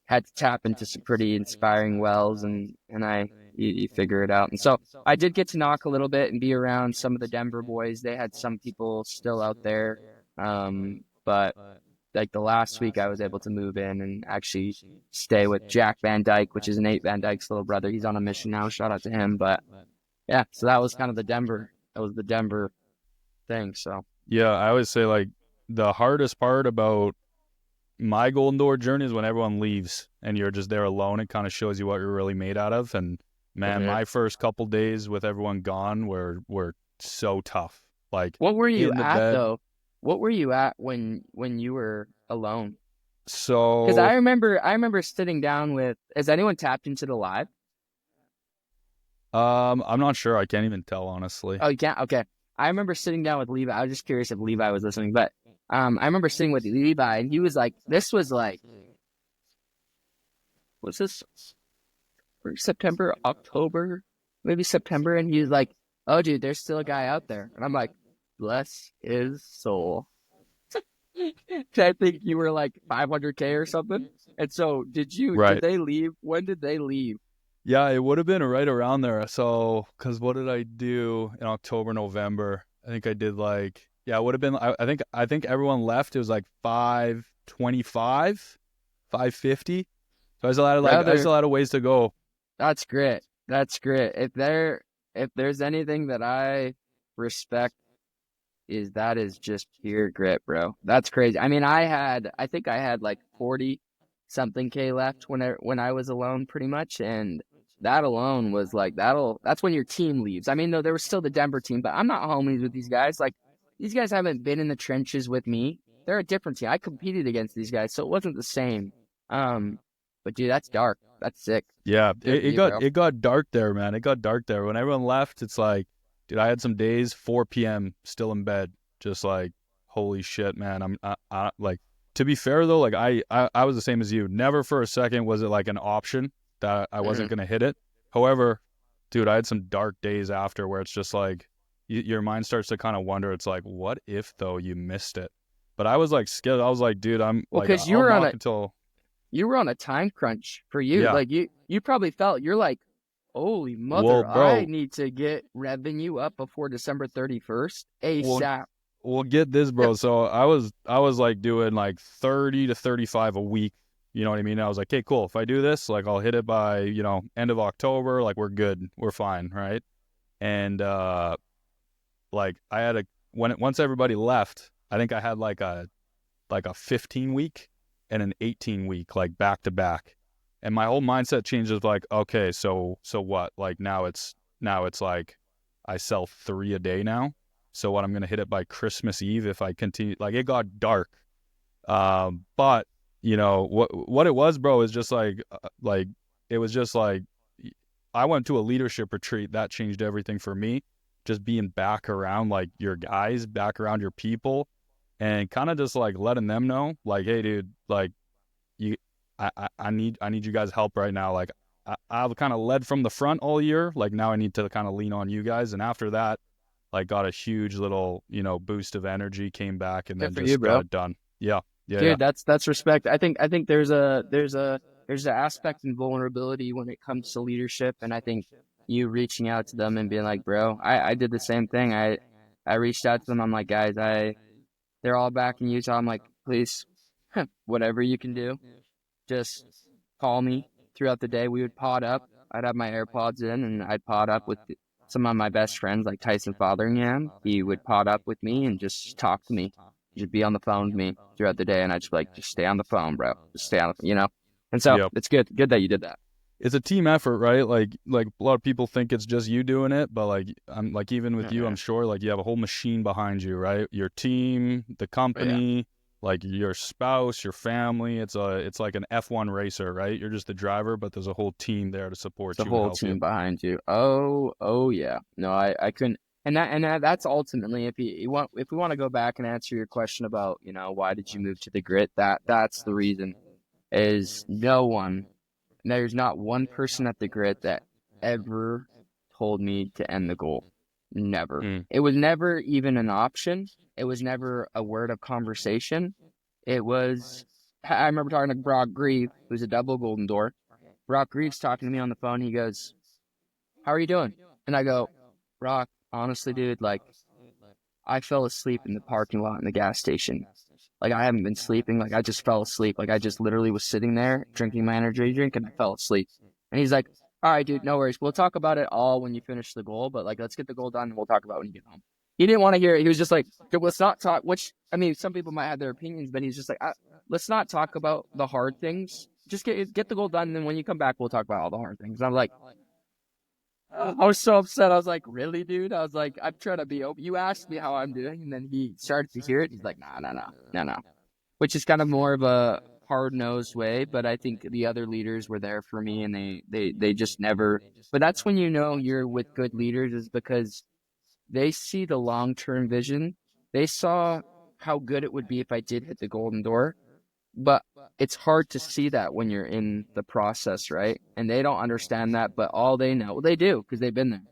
had to tap into some pretty inspiring wells, and you figure it out. And so I did get to knock a little bit and be around some of the Denver boys. They had some people still out there, but like the last week I was able to move in and actually stay with Jack Van Dyke, which is Nate Van Dyke's little brother. He's on a mission now. Shout out to him. But yeah, so that was kind of the Denver thing. So Yeah, I always say, like, the hardest part about my Golden Door journey is when everyone leaves and you're just there alone. It kind of shows you what you're really made out of. And man, my first couple days with everyone gone were so tough. Like, what were you in the at bed. though? What were you at when you were alone? Because So I remember sitting down with. Has anyone tapped into the live? I'm not sure. I can't even tell, honestly. Oh, you can't. Okay, I remember sitting down with Levi. I was just curious if Levi was listening, but I remember sitting with Levi, and he was like, "This was like, was this September, October, maybe September?" And he was like, "Oh, dude, there's still a guy out there," and I'm like, "Bless his soul." I think you were like 500K or something. And so did Right. they leave? When did they leave? Yeah, it would have been right around there. So, because what did I do in October, November? I think I did, like, yeah, it would have been. I think everyone left. It was like 525, 550. So I Brother, still had a ways to go. that's grit. That's grit. If there's anything that I respect that is just pure grit, bro. That's crazy. I mean, I think I had like 40 something K left when I was alone pretty much, and that alone was like that's when your team leaves. I mean, though there was still the Denver team, but I'm not homies with these guys. Like these guys haven't been in the trenches with me. They're a different team. I competed against these guys, so it wasn't the same. But dude, that's dark. That's sick. Yeah, Good for it you, got bro. it got dark there, man. It got dark there when everyone left. It's like, dude, I had some days 4 p.m. still in bed, just like, holy shit, man. Like, to be fair though, like I was the same as you. Never for a second was it like an option that I wasn't Hmm. gonna hit it. However, dude, I had some dark days after where it's just like your mind starts to kind of wonder. It's like, what if though you missed it? But I was like scared. I was like, dude, I'm Well, like, because I'll knock until. you were on a time crunch for you. Yeah. Like you probably felt you're like, holy Well, mother, I bro. need to get revenue up before December 31st Well, ASAP. Well, get this, bro. So I was like doing like 30 to 35 a week. You know what I mean? I was like, okay, cool. If I do this, like I'll hit it by, end of October. Like we're good. We're fine, right? And like I had once everybody left, I think I had like a 15 week and an 18 week, like back to back. And my whole mindset changes, like, okay, so what? Like now it's like I sell 3 a day now. So what, I'm going to hit it by Christmas Eve if I continue. Like, it got dark. But you know, what it was, bro, is just like, it was just like, I went to a leadership retreat that changed everything for me. Just being back around like your guys, back around your people, and kind of just like letting them know, like, hey, dude, like, you, I need you guys' help right now. Like, I've kind of led from the front all year. Like, now I need to kind of lean on you guys. And after that, like, got a huge little, you know, boost of energy, came back, and Good then for you, just got bro. it done. Yeah, yeah, yeah, Dude, that's respect. I think there's an aspect in vulnerability when it comes to leadership, and I think you reaching out to them and being like, bro, I did the same thing. I reached out to them. I'm like, guys, they're all back in Utah. I'm like, please, whatever you can do, just call me throughout the day. We would pod up. I'd have my AirPods in, and I'd pod up with some of my best friends, like Tyson Fotheringham. He would pod up with me and just talk to me, just be on the phone with me throughout the day. And I'd just be like, just stay on the phone, bro. Just stay on the, you know? And so yeah. it's good that you did that. It's a team effort, right? Like a lot of people think it's just you doing it, but like, I'm like, even with you, I'm sure like you have a whole machine behind you, right? Your team, the But yeah, company, like your spouse, your family. It's like an F1 racer, right? You're just the driver, but there's a whole team there to it's support a you and whole help you. team behind you. Oh yeah. No, I couldn't. That's ultimately, if we want to go back and answer your question about, why did you move to the grit? That's the reason. Is there's not one person at the grit that ever told me to end the goal. Never. Mm, It was never even an option. It was never a word of conversation. It was, I remember talking to Brock Grieve, who's a double Golden Door. Brock Grieve's talking to me on the phone. He goes, how are you doing? And I go, Brock, honestly, dude, like, I fell asleep in the parking lot in the gas station. Like, I haven't been sleeping. Like, I just fell asleep. Like, I just literally was sitting there drinking my energy drink and I fell asleep. And he's like, all right, dude, no worries. We'll talk about it all when you finish the goal, but like, let's get the goal done and we'll talk about it when you get home. He didn't want to hear it. He was just like, "Dude, let's not talk," which, I mean, some people might have their opinions, but he's just like, let's not talk about the hard things. Just get the goal done. And then when you come back, we'll talk about all the hard things. And I'm like, I was so upset. I was like, really, dude? I was like, I'm trying to be open. You asked me how I'm doing, and then he started to hear it. He's like, no. Which is kind of more of a hard-nosed way, but I think the other leaders were there for me, and they just never. But that's when you know you're with good leaders, is because they see the long-term vision. They saw how good it would be if I did hit the golden door, but it's hard to see that when you're in the process, right? And they don't understand that, but all they know, well, they do because they've been there.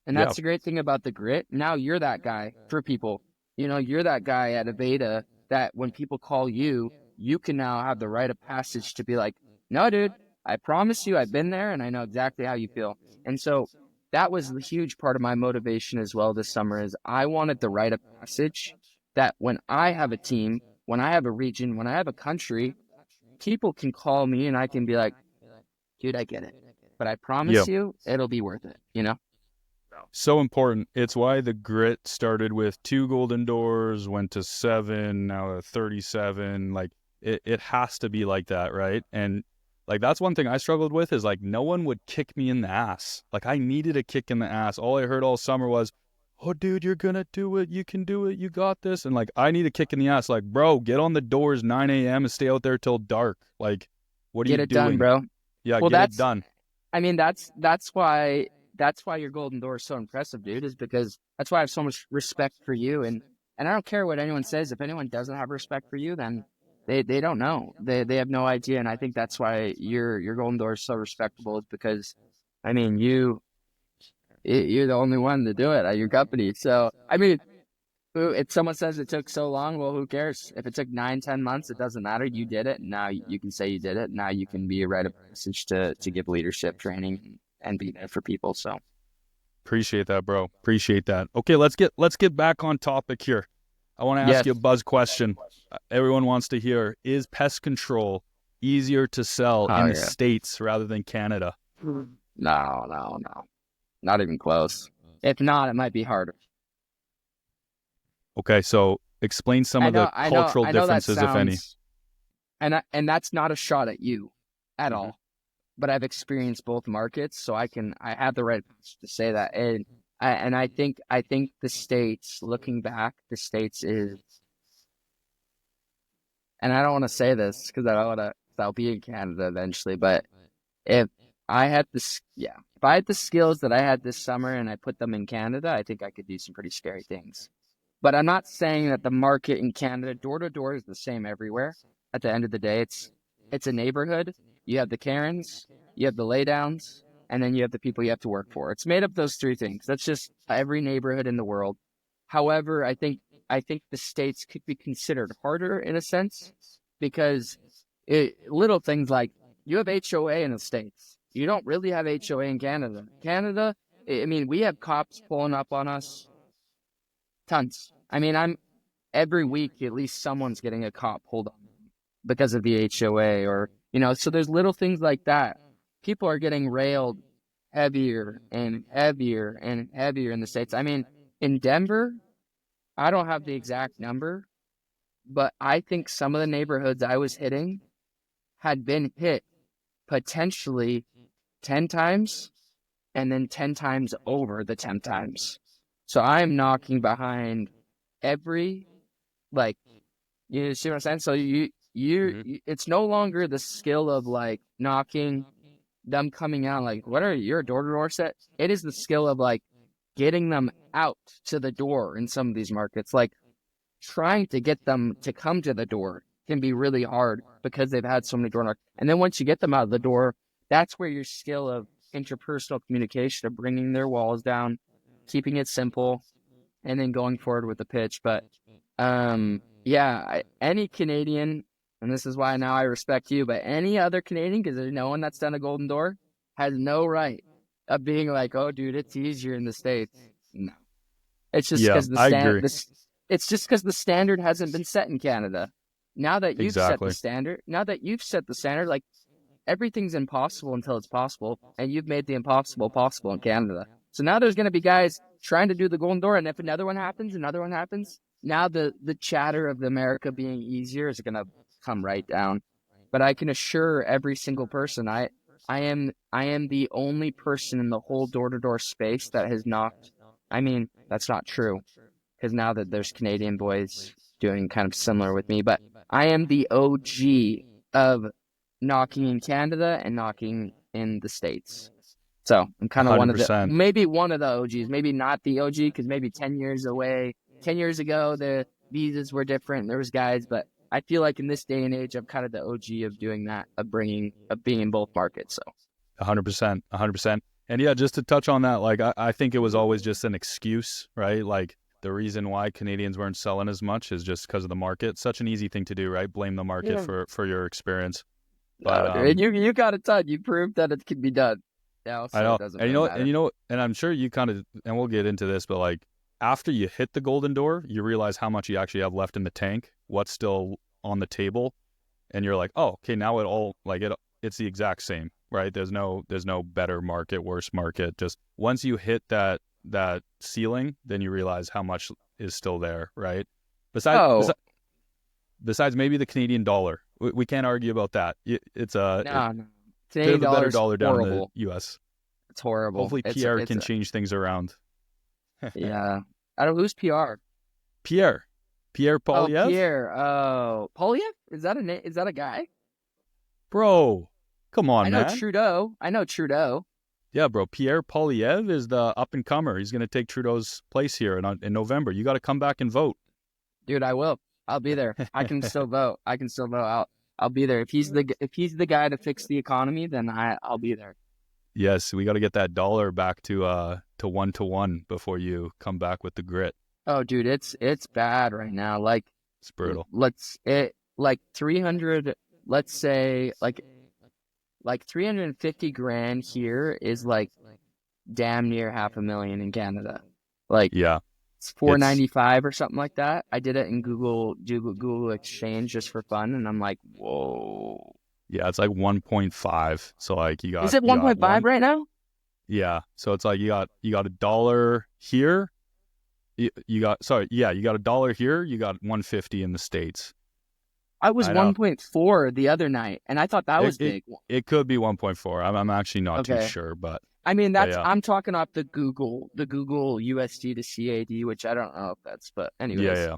And yeah, that's the great thing about the grit. Now you're that guy for people. You're that guy at Aveda that when people call you, you can now have the rite of passage to be like, no, dude, I promise you I've been there and I know exactly how you feel. And so that was a huge part of my motivation as well this summer is I wanted the rite of passage that when I have a team, when I have a region, when I have a country, people can call me and I can be like, dude, I get it. But I yeah. promise you, it'll be worth it. So important. It's why the grit started with 2 golden doors, went to 7, now 37. Like, it has to be like that, right? And like, that's one thing I struggled with, is like, no one would kick me in the ass. Like, I needed a kick in the ass. All I heard all summer was, oh, dude, you're gonna do it. You can do it. You got this. And like, I need a kick in the ass. Like, bro, get on the doors 9 a.m. and stay out there till dark. Like, what are you Get it done, doing? bro. Yeah, Well, get it done. I mean, that's why your golden door is so impressive, dude, is because that's why I have so much respect for you. And I don't care what anyone says. If anyone doesn't have respect for you, then they don't know. They have no idea. And I think that's why your golden door is so respectable, is because, I mean, you're the only one to do it at your company. So, I mean, if someone says it took so long, well, who cares? If it took 9-10 months, it doesn't matter. You did it. Now you can say you did it. Now you can be a rite of passage to give leadership training and be there for people. So Appreciate that, bro. Appreciate that. Okay, let's get back on topic here. I want to ask yes, you a buzz question. Everyone wants to hear, is pest control easier to sell oh in the yeah, States rather than Canada? no, not even close. If not, it might be harder. Okay, so explain some of the cultural I know that differences, if any. sounds, and that's not a shot at you at Hmm. all. But I've experienced both markets, so I have the right to say that. And I think the States, looking back, the States is, and I don't want to say this because I don't want to, I'll be in Canada eventually, but if if I had the skills that I had this summer and I put them in Canada, I think I could do some pretty scary things. But I'm not saying that the market in Canada, door to door, is the same everywhere. At the end of the day, it's a neighborhood. You have the Karens, you have the laydowns, and then you have the people you have to work for. It's made up of those three things. That's just every neighborhood in the world. However, I think the States could be considered harder in a sense because little things like you have HOA in the States. You don't really have HOA in Canada. Canada, I mean, we have cops pulling up on us. Tons. I mean, every week at least someone's getting a cop pulled on because of the HOA or, so there's little things like that. People are getting railed heavier and heavier and heavier in the States. I mean, in Denver, I don't have the exact number, but I think some of the neighborhoods I was hitting had been hit potentially 10 times and then 10 times over the 10 times. So I'm knocking behind every, like, you see what I'm saying? So it's no longer the skill of like knocking, them coming out like, what are your door-to-door set? It is the skill of like getting them out to the door in some of these markets. Like trying to get them to come to the door can be really hard because they've had so many door knocks. And then once you get them out of the door, that's where your skill of interpersonal communication, of bringing their walls down, keeping it simple, and then going forward with the pitch. But any Canadian, and this is why now I respect you, but any other Canadian, because there's no one that's done a golden door, has no right of being like, oh, dude, it's easier in the States. No. It's just because it's just because the standard hasn't been set in Canada. Now that you've set the standard, like everything's impossible until it's possible, and you've made the impossible possible in Canada. So now there's going to be guys trying to do the golden door, and if another one happens, now the chatter of the America being easier is going to come right down. But I can assure every single person, I am the only person in the whole door-to-door space that has knocked. I mean, that's not true, because now that there's Canadian boys doing kind of similar with me, but I am the OG of knocking in Canada and knocking in the States. So I'm kind of 100%. maybe one of the OGs, maybe not the OG, because maybe 10 years ago, the visas were different. There was guys, but I feel like in this day and age, I'm kind of the OG of doing that, of being in both markets. So 100%. And yeah, just to touch on that, like I think it was always just an excuse, right? Like the reason why Canadians weren't selling as much is just because of the market. Such an easy thing to do, right? Blame the market for your experience. But and you got it done. You proved that it can be done. Now, so I know. It doesn't And really matter. and I'm sure you kind of, and we'll get into this, but like after you hit the golden door, you realize how much you actually have left in the tank, what's still on the table, and you're like, oh, okay, now it's the exact same, right? There's no better market, worse market. Just once you hit that ceiling, then you realize how much is still there, right? Besides maybe the Canadian dollar, we can't argue about that. It's No. bit of a better dollar down in the U.S. It's horrible. Hopefully Pierre can change things around. Yeah. I don't. Who's PR? Pierre Polyev? Oh, Pierre. Oh, Polyev? Is that a name? Is that a guy? Bro, come on, I know man. Trudeau. Yeah, bro. Pierre Polyev is the up-and-comer. He's going to take Trudeau's place here in November. You got to come back and vote. Dude, I will. I'll be there. I can still vote. I'll be there. If he's the guy to fix the economy, then I'll be there. Yes, we got to get that dollar back to 1-to-1 before you come back with the grit. Oh, dude, it's bad right now. Like it's brutal. Like 300. Let's say like 350 grand here is like damn near $500,000 in Canada. Like yeah, it's 495 or something like that. I did it in Google Exchange just for fun, and I'm like, whoa. Yeah, it's like 1.5. So like you got. Is it 1.5 right now? Yeah. So it's like you got $1 here. You got $1 here. You got 150 in the States. I was 1.4 the other night, and I thought that was big. It could be 1.4. I'm actually not too sure, but I mean, But that's yeah, I'm talking off the Google USD to CAD, which I don't know if that's, but yeah, anyways. yeah.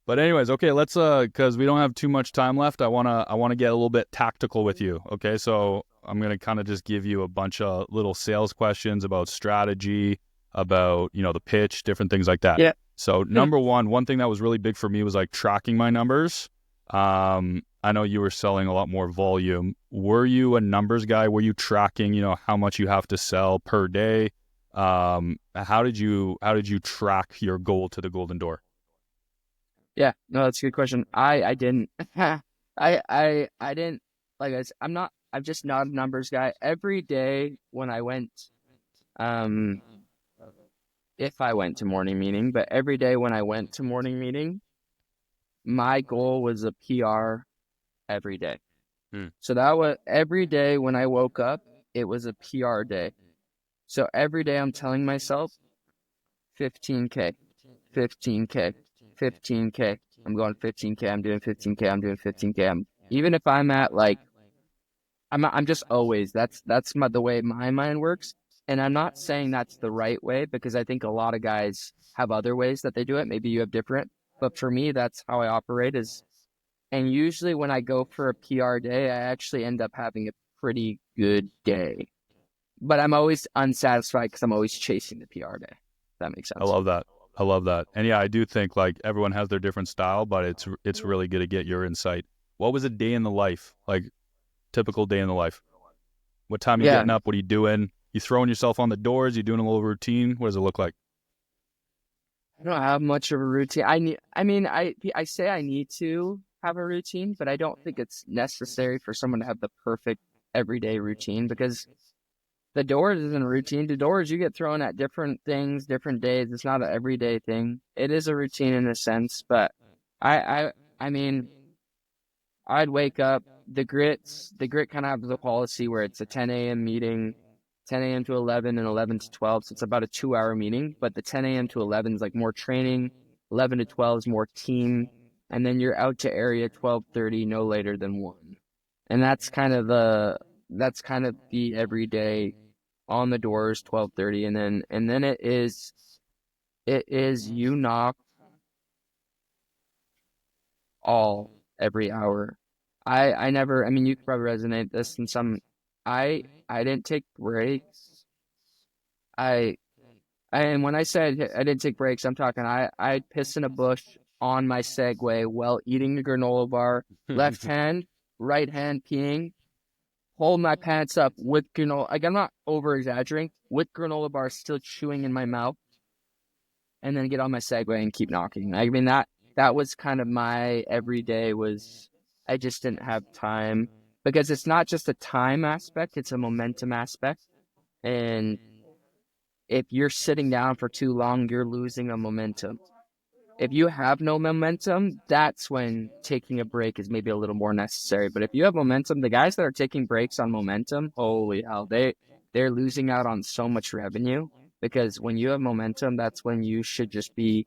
But anyways, okay, let's because we don't have too much time left. I wanna get a little bit tactical with you. Okay, so I'm gonna kind of just give you a bunch of little sales questions about strategy, about the pitch, different things like that. Yeah. So number one thing that was really big for me was like tracking my numbers. I know you were selling a lot more volume. Were you a numbers guy? Were you tracking, how much you have to sell per day? How did you track your goal to the golden door? Yeah, no, that's a good question. I didn't. I didn't like I'm just not a numbers guy. Every day when I went, um, if I went to morning meeting, but every day when I went to morning meeting, my goal was a PR every day. Hmm. So that was every day when I woke up, it was a PR day. So every day I'm telling myself 15K, 15K, 15K. I'm going 15K. I'm doing 15K. I'm doing 15K. Even if I'm at like I'm just always that's the way my mind works. And I'm not saying that's the right way because I think a lot of guys have other ways that they do it. Maybe you have different, but for me, that's how I operate is, and usually when I go for a PR day, I actually end up having a pretty good day. But I'm always unsatisfied because I'm always chasing the PR day. If that makes I sense. love that. I love that. And yeah, I do think like everyone has their different style, but it's really good to get your insight. What was a day in the life? Like typical day in the life. What time are you Yeah, getting up? What are you doing? You throwing yourself on the doors? You doing a little routine? What does it look like? I don't have much of a routine. I say I need to have a routine, but I don't think it's necessary for someone to have the perfect everyday routine because the doors isn't a routine. The doors you get thrown at different things, different days. It's not an everyday thing. It is a routine in a sense, but I I I mean I'd wake up. The grit kind of has a policy where it's a 10 a.m. meeting, 10 a.m. to 11 and 11 to 12. So it's about a 2 hour meeting, but the 10 a.m. to 11 is like more training. 11 to 12 is more team. And then you're out to area 12:30, no later than 1. And that's kind of the everyday on the doors 12:30. And then it is you knock all every hour. I never, I mean, you could probably resonate this in some. I didn't take breaks. I and when I said I didn't take breaks, I'm talking I'd piss in a bush on my Segway while eating the granola bar, left hand, right hand peeing, hold my pants up with granola. Like I'm not over exaggerating, with granola bar still chewing in my mouth, and then get on my Segway and keep knocking. I mean that was kind of my everyday was I just didn't have time because it's not just a time aspect, it's a momentum aspect. And if you're sitting down for too long, you're losing a momentum. If you have no momentum, that's when taking a break is maybe a little more necessary. But if you have momentum, the guys that are taking breaks on momentum, holy hell, they're losing out on so much revenue because when you have momentum, that's when you should just be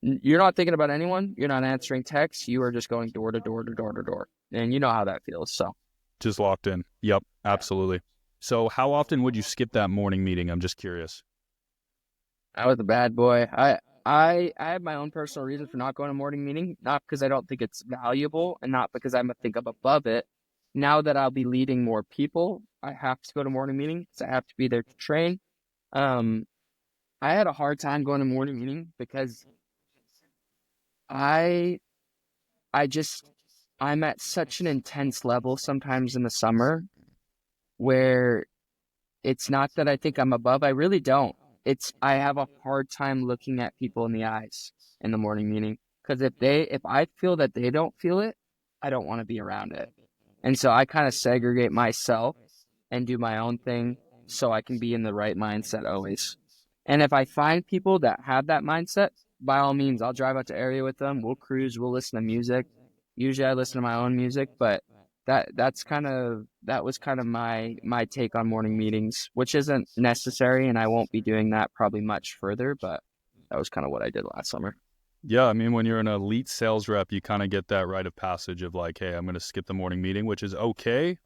you're not thinking about anyone. You're not answering texts. You are just going door to door to door to door. And you know how that feels. So, Just locked in. Yep, yeah, absolutely. So how often would you skip that morning meeting? I'm just curious. I was a bad boy. I have my own personal reason for not going to morning meeting, not because I don't think it's valuable and not because I think I'm above it. Now that I'll be leading more people, I have to go to morning meeting because I have to be there to train. Um, I had a hard time going to morning meeting because I I just I'm at such an intense level sometimes in the summer where it's not that I think I'm above. I really don't. It's I have a hard time looking at people in the eyes in the morning meeting because if I feel that they don't feel it, I don't want to be around it. And so I kind of segregate myself and do my own thing so I can be in the right mindset always. And if I find people that have that mindset, by all means, I'll drive out to area with them. We'll cruise. We'll listen to music. Usually, I listen to my own music, but that was kind of my take on morning meetings, which isn't necessary, and I won't be doing that probably much further. But that was kind of what I did last summer. Yeah, I mean, when you're an elite sales rep, you kind of get that rite of passage of like, hey, I'm going to skip the morning meeting, which is okay.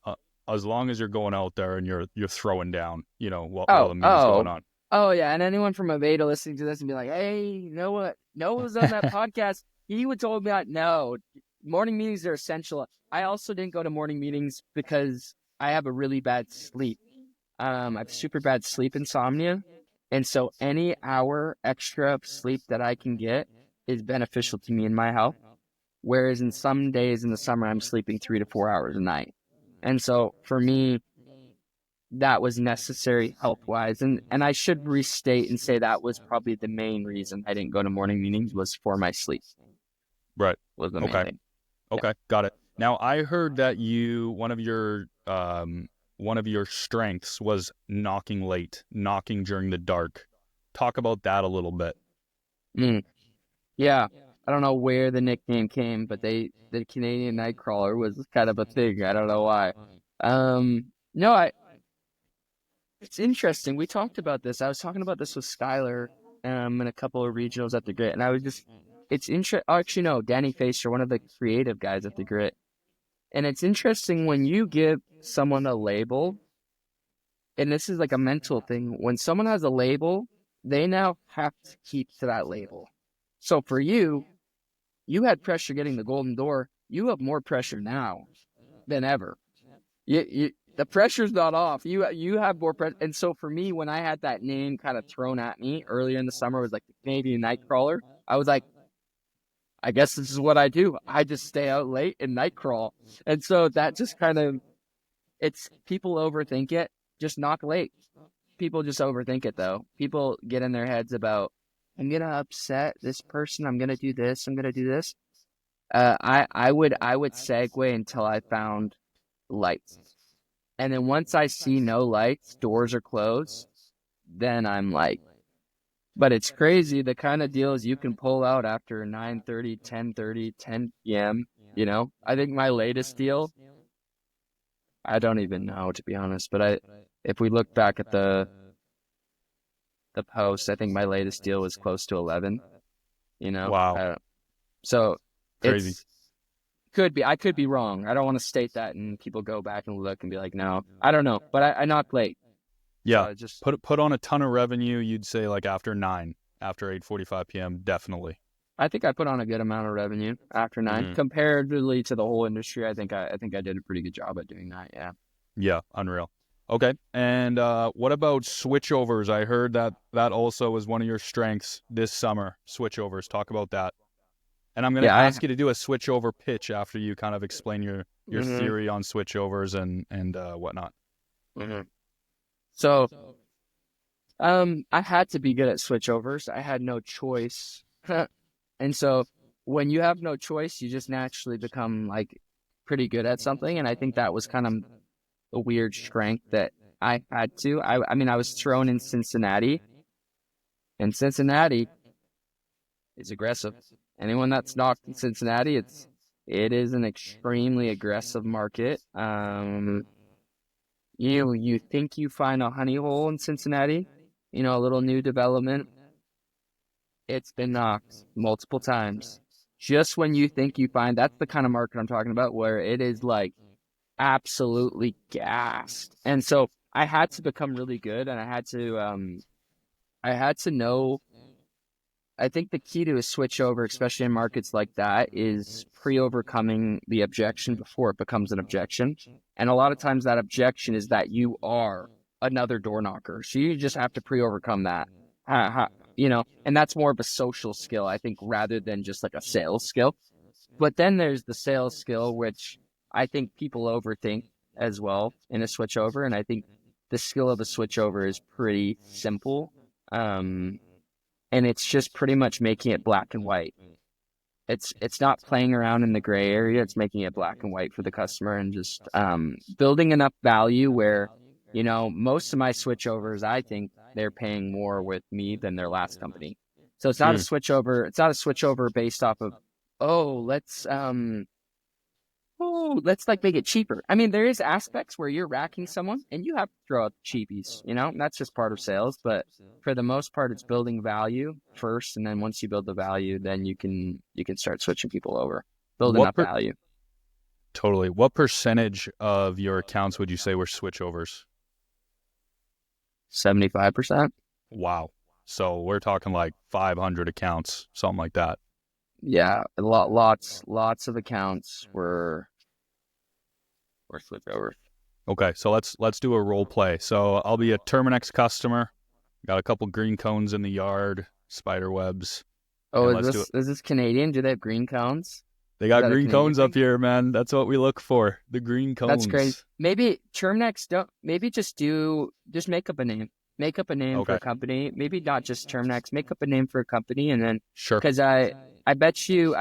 as long as you're going out there and you're throwing down, while Oh, the meeting's going oh, on. oh, yeah. And anyone from Aveda listening to this and be like, hey, you know what? Noah was on that podcast. He would told me that no, morning meetings are essential. I also didn't go to morning meetings because I have a really bad sleep. I have super bad sleep insomnia. And so any hour extra of sleep that I can get is beneficial to me and my health. Whereas in some days in the summer, I'm sleeping 3 to 4 hours a night. And so for me, that was necessary health wise. And I should restate and say that was probably the main reason I didn't go to morning meetings was for my sleep. Right. Was the main Okay. thing. Okay. Got it. Now I heard that one of your strengths was knocking late, knocking during the dark. Talk about that a little bit. Yeah. I don't know where the nickname came, but the Canadian Nightcrawler was kind of a thing. I don't know why. No, it's interesting. We talked about this. I was talking about this with Skylar, and a couple of regionals at the Grit, and I was just, it's interesting. Oh, actually, no, Danny Facer, one of the creative guys at the Grit, and it's interesting when you give someone a label, and this is like a mental thing. When someone has a label, they now have to keep to that label. So for you, you had pressure getting the Golden Door. You have more pressure now than ever. The pressure's not off. You have more pressure. And so for me, when I had that name kind of thrown at me earlier in the summer, it was like the Canadian Nightcrawler. I was like, I guess this is what I do. I just stay out late and night crawl. And so that just kind of, it's people overthink it. Just knock late. People just overthink it though. People get in their heads about, I'm going to upset this person. I'm going to do this. I'm going to do this. I would segue until I found lights. And then once I see no lights, doors are closed, then I'm like, but it's crazy the kind of deals you can pull out after 9:30, 10:30, 10 p.m. I think my latest deal, I don't even know to be honest, but if we look back at the post, I think my latest deal was close to 11, Wow. So Crazy. it's could be. I could be wrong. I don't want to state that and people go back and look and be like, no, I don't know. But I knocked late. Yeah. So just Put on a ton of revenue, you'd say like after 8:45 p.m., definitely. I think I put on a good amount of revenue after 9. Comparatively to the whole industry, I think I did a pretty good job at doing that, yeah. Yeah, unreal. Okay. And what about switchovers? I heard that also was one of your strengths this summer, switchovers. Talk about that. And I'm going to Yeah, ask you to do a switchover pitch after you kind of explain your Mhm. theory on switchovers and whatnot. So, I had to be good at switchovers. I had no choice. And so when you have no choice, you just naturally become like pretty good at something. And I think that was kind of a weird strength that I had to. I mean, I was thrown in Cincinnati, and Cincinnati is aggressive. Anyone that's knocked in Cincinnati, it is an extremely aggressive market. You think you find a honey hole in Cincinnati, a little new development. It's been knocked multiple times. Just when you think you find, that's the kind of market I'm talking about, where it is like absolutely gassed. And so I had to become really good, and I had to know. I think the key to a switch over, especially in markets like that, is pre-overcoming the objection before it becomes an objection. And a lot of times that objection is that you are another door knocker. So you just have to pre-overcome that. And that's more of a social skill, I think, rather than just like a sales skill. But then there's the sales skill, which I think people overthink as well in a switchover. And I think the skill of a switchover is pretty simple. And it's just pretty much making it black and white. It's not playing around in the gray area. It's making it black and white for the customer and just building enough value where, most of my switchovers, I think they're paying more with me than their last company. So it's not a switchover. It's not a switchover based off of, let's like make it cheaper. I mean, there is aspects where you're racking someone and you have to throw out the cheapies, and that's just part of sales. But for the most part, it's building value first, and then once you build the value, then you can start switching people over. Build What enough value. Totally. What percentage of your accounts would you say were switchovers? 75%. Wow. So we're talking like 500 accounts, something like that. Yeah, lots of accounts were flipped over. Okay, so let's do a role play. So I'll be a Terminex customer. Got a couple green cones in the yard, spider webs, Oh, and let's do it. is this Canadian? Do they have green cones? They Is got that a green Canadian cones up thing? here, man. That's what we look for. The green That's crazy. cones. Maybe Termnex don't. Maybe just make up a name. Make up a name for Okay, a company. Maybe not just Termnex. Make up a name for a company, and then sure. because I bet you,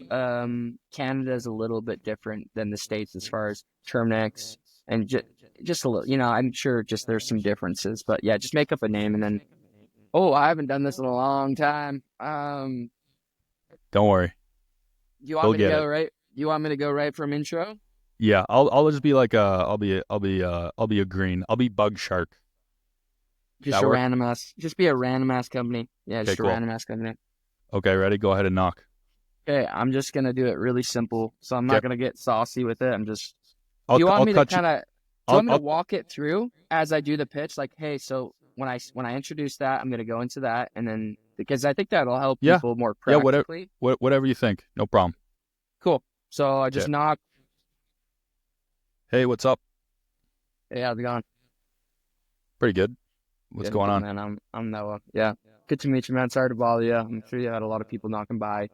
Canada is a little bit different than the States as far as Termnex and just a little. You know, I'm sure just there's some differences, but yeah, just make up a name and then. Oh, I haven't done this in a long time. Don't worry. You want You'll me to get go it. right? You want me to go right from intro? Yeah, I'll just be like I'll be a green. I'll be bug shark. Just That a work? random ass. Just be a random ass company. Yeah, Okay, just a cool. random ass company. Okay, ready? Go ahead and knock. Okay, I'm just gonna do it really simple, so I'm not Okay. gonna get saucy with it. I'm just. Do you want I'll me to cut you. kind of? Do you I'll want me to I'll walk it through as I do the pitch? Like, hey, so when I introduce that, I'm gonna go into that, and then because I think that'll help yeah. people more Yeah, whatever practically. whatever you think. No problem. Cool. So I Okay. just knock. Hey, what's up? Hey, how's it going? Pretty good. What's Good, going good on? man. I'm Noah. Yeah, good to meet you, man. Sorry to bother you. I'm sure you had a lot of people knocking by.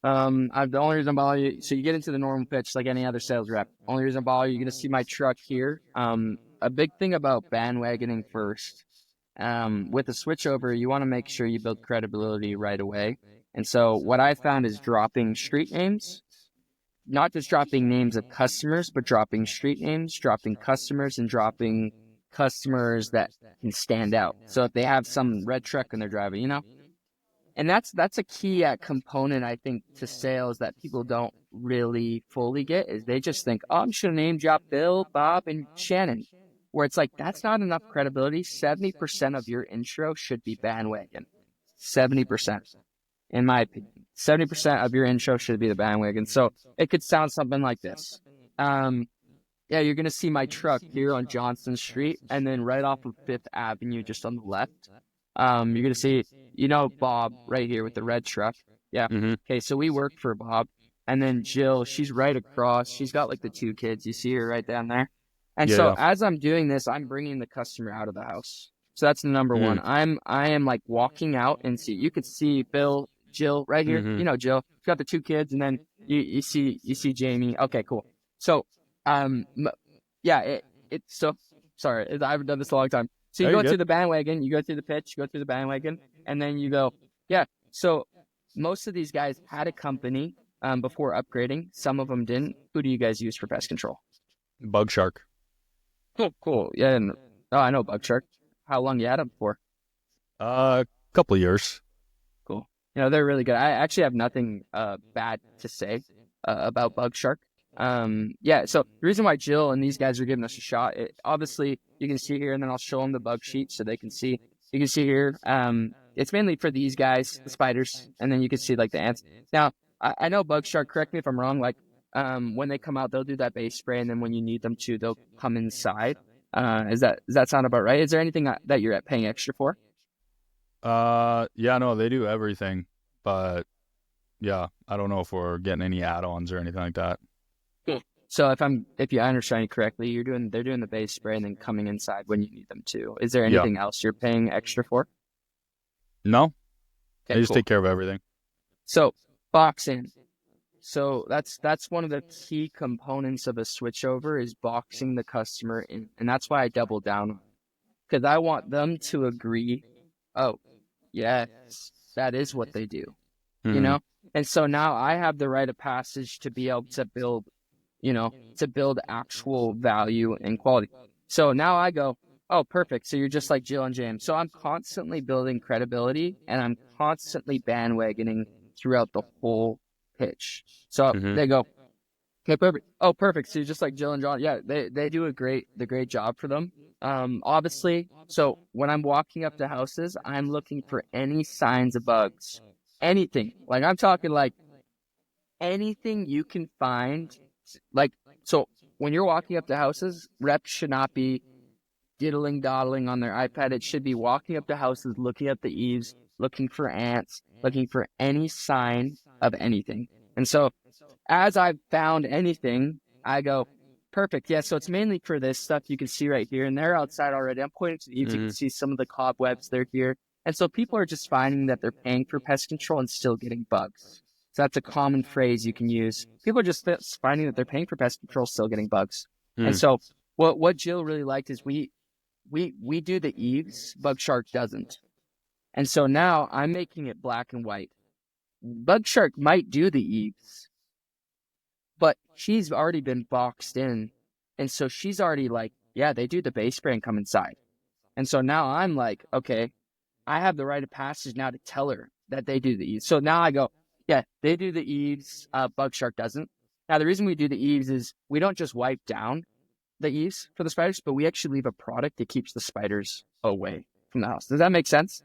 The only reason I bother you, so you get into the normal pitch like any other sales rep. Only reason I bother you, you're gonna see my truck here. A big thing about bandwagoning first. With a switchover, you want to make sure you build credibility right away. And so what I found is dropping street names, not just dropping names of customers, but dropping street names, dropping customers, and dropping customers that can stand out. So if they have some red truck in their driving, you know, and that's a key component I think to sales that people don't really fully get is they just think, oh, I'm just gonna name drop Bill, Bob, and Shannon, where it's like that's not enough credibility. 70% of your intro should be bandwagon. 70%, in my opinion. 70% of your intro should be the bandwagon. So it could sound something like this. Um, yeah, you're gonna see my truck here on Johnson Street, and then right off of Fifth Avenue, just on the left. You're gonna see, you know, Bob right here with the red truck. Yeah. Mm-hmm. Okay, so we work for Bob, and then Jill, she's right across. She's got like the two kids. You see her right down there. And Yeah, so yeah. as I'm doing this, I'm bringing the customer out of the house. So that's the number Mm. one. I am like walking out and see. You could see Bill, Jill right here. Mm-hmm. You know Jill. She's got the two kids, and then you see Jamie. Okay, cool. So um, yeah, it's so sorry. I haven't done this a long time. So you There you go go. through the bandwagon, you go through the pitch, you go through the bandwagon, and then you go, yeah. So most of these guys had a company before upgrading. Some of them didn't. Who do you guys use for pest control? Bug shark. Cool, cool. Yeah, and, oh, I know Bug Shark. How long you had them for? Couple of years. Cool. You know, they're really good. I actually have nothing bad to say about Bug Shark. Yeah, so the reason why Jill and these guys are giving us a shot, obviously you can see here, and then I'll show them the bug sheet so they can see. You can see here, it's mainly for these guys, the spiders, and then you can see like the ants. Now, I know Bug Shark, correct me if I'm wrong, like when they come out, they'll do that base spray, and then when you need them to, they'll come inside. Does that sound about right? Is there anything that you're paying extra for? Yeah, no, they do everything, but yeah, I don't know if we're getting any add-ons or anything like that. Cool. So if you understand you correctly, they're doing the base spray and then coming inside when you need them to. Is there Yeah. anything else you're paying extra for? No, they Okay, just cool. take care of everything. So boxing. So that's one of the key components of a switchover is boxing the customer in, and that's why I double down because I want them to agree. Oh, yes, that is what they do. You Mm-hmm. know, and so now I have the rite of passage to be able to build, you know, to build actual value and quality. So now I go, oh, perfect. So you're just like Jill and James. So I'm constantly building credibility and I'm constantly bandwagoning throughout the whole pitch. So Mm-hmm. they go, okay, perfect. Oh, perfect. So you're just like Jill and John. Yeah, they do the great job for them. Obviously, so when I'm walking up to houses, I'm looking for any signs of bugs, anything. Like I'm talking like anything you can find Like, so when you're walking up to houses, reps should not be diddling doddling on their iPad. It should be walking up to houses, looking at the eaves, looking for ants, looking for any sign of anything. And so as I've found anything, I go, perfect. Yeah, so it's mainly for this stuff you can see right here. And they're outside already. I'm pointing to the eaves. You can see some of the cobwebs. They're here. And so people are just finding that they're paying for pest control and still getting bugs. So that's a common phrase you can use. People are just finding that they're paying for pest control, still getting bugs. And so what Jill really liked is we do the eaves, Bug Shark doesn't. And so now I'm making it black and white. Bug Shark might do the eaves, but she's already been boxed in. And so she's already like, yeah, they do the base spray and come inside. And so now I'm like, okay, I have the right of passage now to tell her that they do the eaves. So now I go, yeah, they do the eaves. Bug Shark doesn't. Now, the reason we do the eaves is we don't just wipe down the eaves for the spiders, but we actually leave a product that keeps the spiders away from the house. Does that make sense?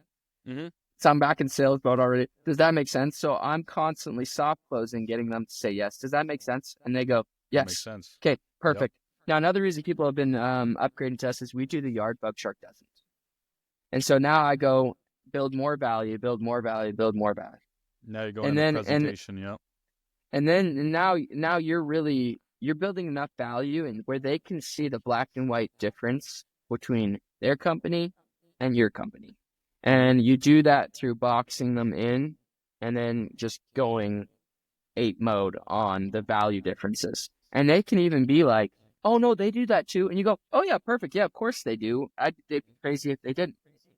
Mm-hmm. So I'm back in sales mode already. Does that make sense? So I'm constantly soft closing, getting them to say yes. Does that make sense? And they go, yes. That makes sense. Okay, perfect. Yep. Now, another reason people have been upgrading to us is we do the yard, Bug Shark doesn't. And so now I go build more value, build more value, build more value. Now you're going into presentation, yeah. And then now you're building enough value and where they can see the black and white difference between their company and your company. And you do that through boxing them in and then just going ape mode on the value differences. And they can even be like, oh, no, they do that too. And you go, oh, yeah, perfect. Yeah, of course they do. They'd be crazy if they didn't.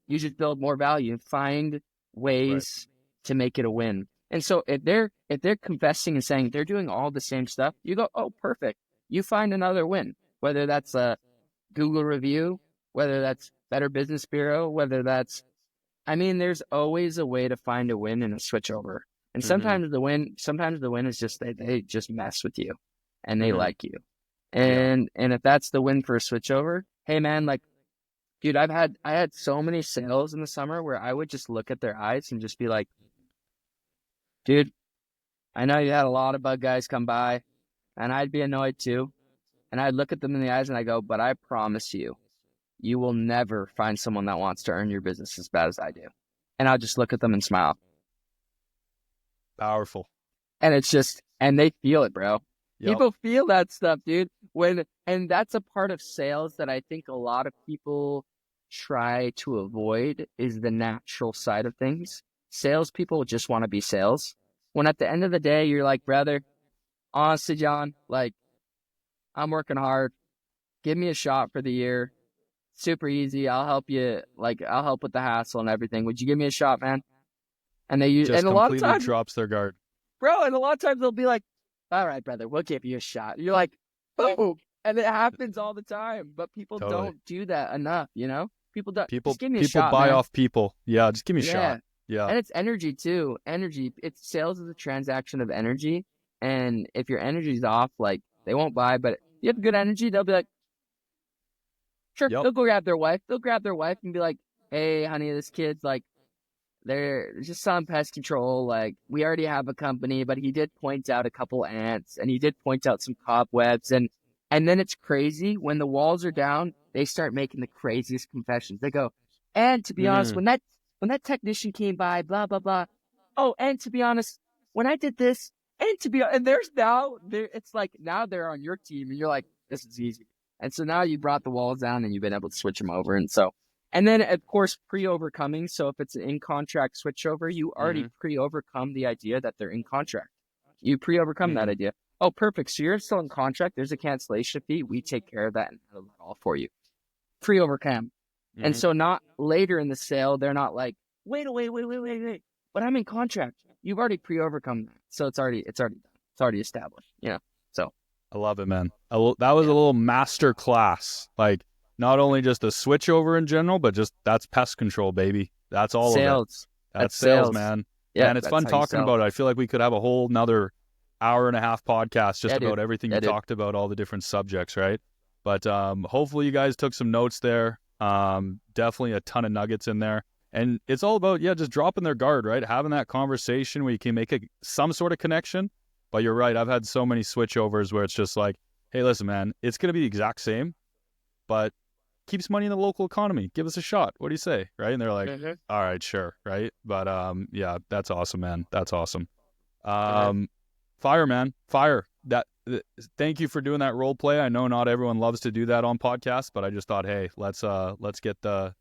You just build more value and find ways to make it a win. And so if they're confessing and saying they're doing all the same stuff, you go, oh, perfect. You find another win, whether that's a Google review, whether that's Better Business Bureau, whether that's, I mean, there's always a way to find a win in a switchover. And sometimes the win is just they just mess with you and they like you. And if that's the win for a switchover, hey man, like, dude, I had so many sales in the summer where I would just look at their eyes and just be like, dude, I know you had a lot of bug guys come by, and I'd be annoyed too. And I'd look at them in the eyes and I go, but I promise you, you will never find someone that wants to earn your business as bad as I do. And I'll just look at them and smile. Powerful. And it's just, and they feel it, bro. Yep. People feel that stuff, dude. And that's a part of sales that I think a lot of people try to avoid is the natural side of things. Salespeople just want to be sales. When at the end of the day, you're like, brother, honestly, John, like, I'm working hard. Give me a shot for the year. Super easy. I'll help you. Like, I'll help with the hassle and everything. Would you give me a shot, man? And they use, just and a lot of times drops their guard, bro. And a lot of times they'll be like, all right, brother, we'll give you a shot. You're like, boom. And it happens all the time, but people don't do that enough, you know? People don't. Just give me a shot, buy man. off people. Yeah, just give me a shot. Yeah. And it's energy too. Energy. It's sales is a transaction of energy. And if your energy's off, like, they won't buy, but if you have good energy, they'll be like, sure, they'll go grab their wife. They'll grab their wife and be like, hey, honey, this kid's like, they're just selling pest control. Like, we already have a company, but he did point out a couple ants and he did point out some cobwebs. And then it's crazy. When the walls are down, they start making the craziest confessions. They go, and to be honest, when that technician came by, blah, blah, blah. Oh, and to be honest, when I did this, and it's like, now they're on your team and you're like, this is easy. And so now you brought the walls down and you've been able to switch them over. And then, of course, pre-overcoming. So if it's an in-contract switchover, you already pre-overcome the idea that they're in contract. You pre-overcome that idea. Oh, perfect. So you're still in contract. There's a cancellation fee. We take care of that and handle that all for you. Pre-overcome. And so not later in the sale, they're not like, wait. But I'm in contract. You've already pre-overcome that. So it's already done. It's already established. You know. So I love it, man. That was a little master class. Like, not only just a switchover in general, but just that's pest control, baby. That's all sales. Of it. That's sales, man. Yeah, and it's fun talking about it. I feel like we could have a whole another hour-and-a-half podcast just about everything you talked about, all the different subjects, right? But hopefully you guys took some notes there. Definitely a ton of nuggets in there. And it's all about, just dropping their guard, right? Having that conversation where you can make some sort of connection. But you're right. I've had so many switchovers where it's just like, hey, listen, man, it's going to be the exact same, but keeps money in the local economy. Give us a shot. What do you say? Right. And they're like, all right, sure. Right. But yeah, that's awesome, man. That's awesome. Fire, man. Fire. Thank you for doing that role play. I know not everyone loves to do that on podcasts, but I just thought, hey, let's get the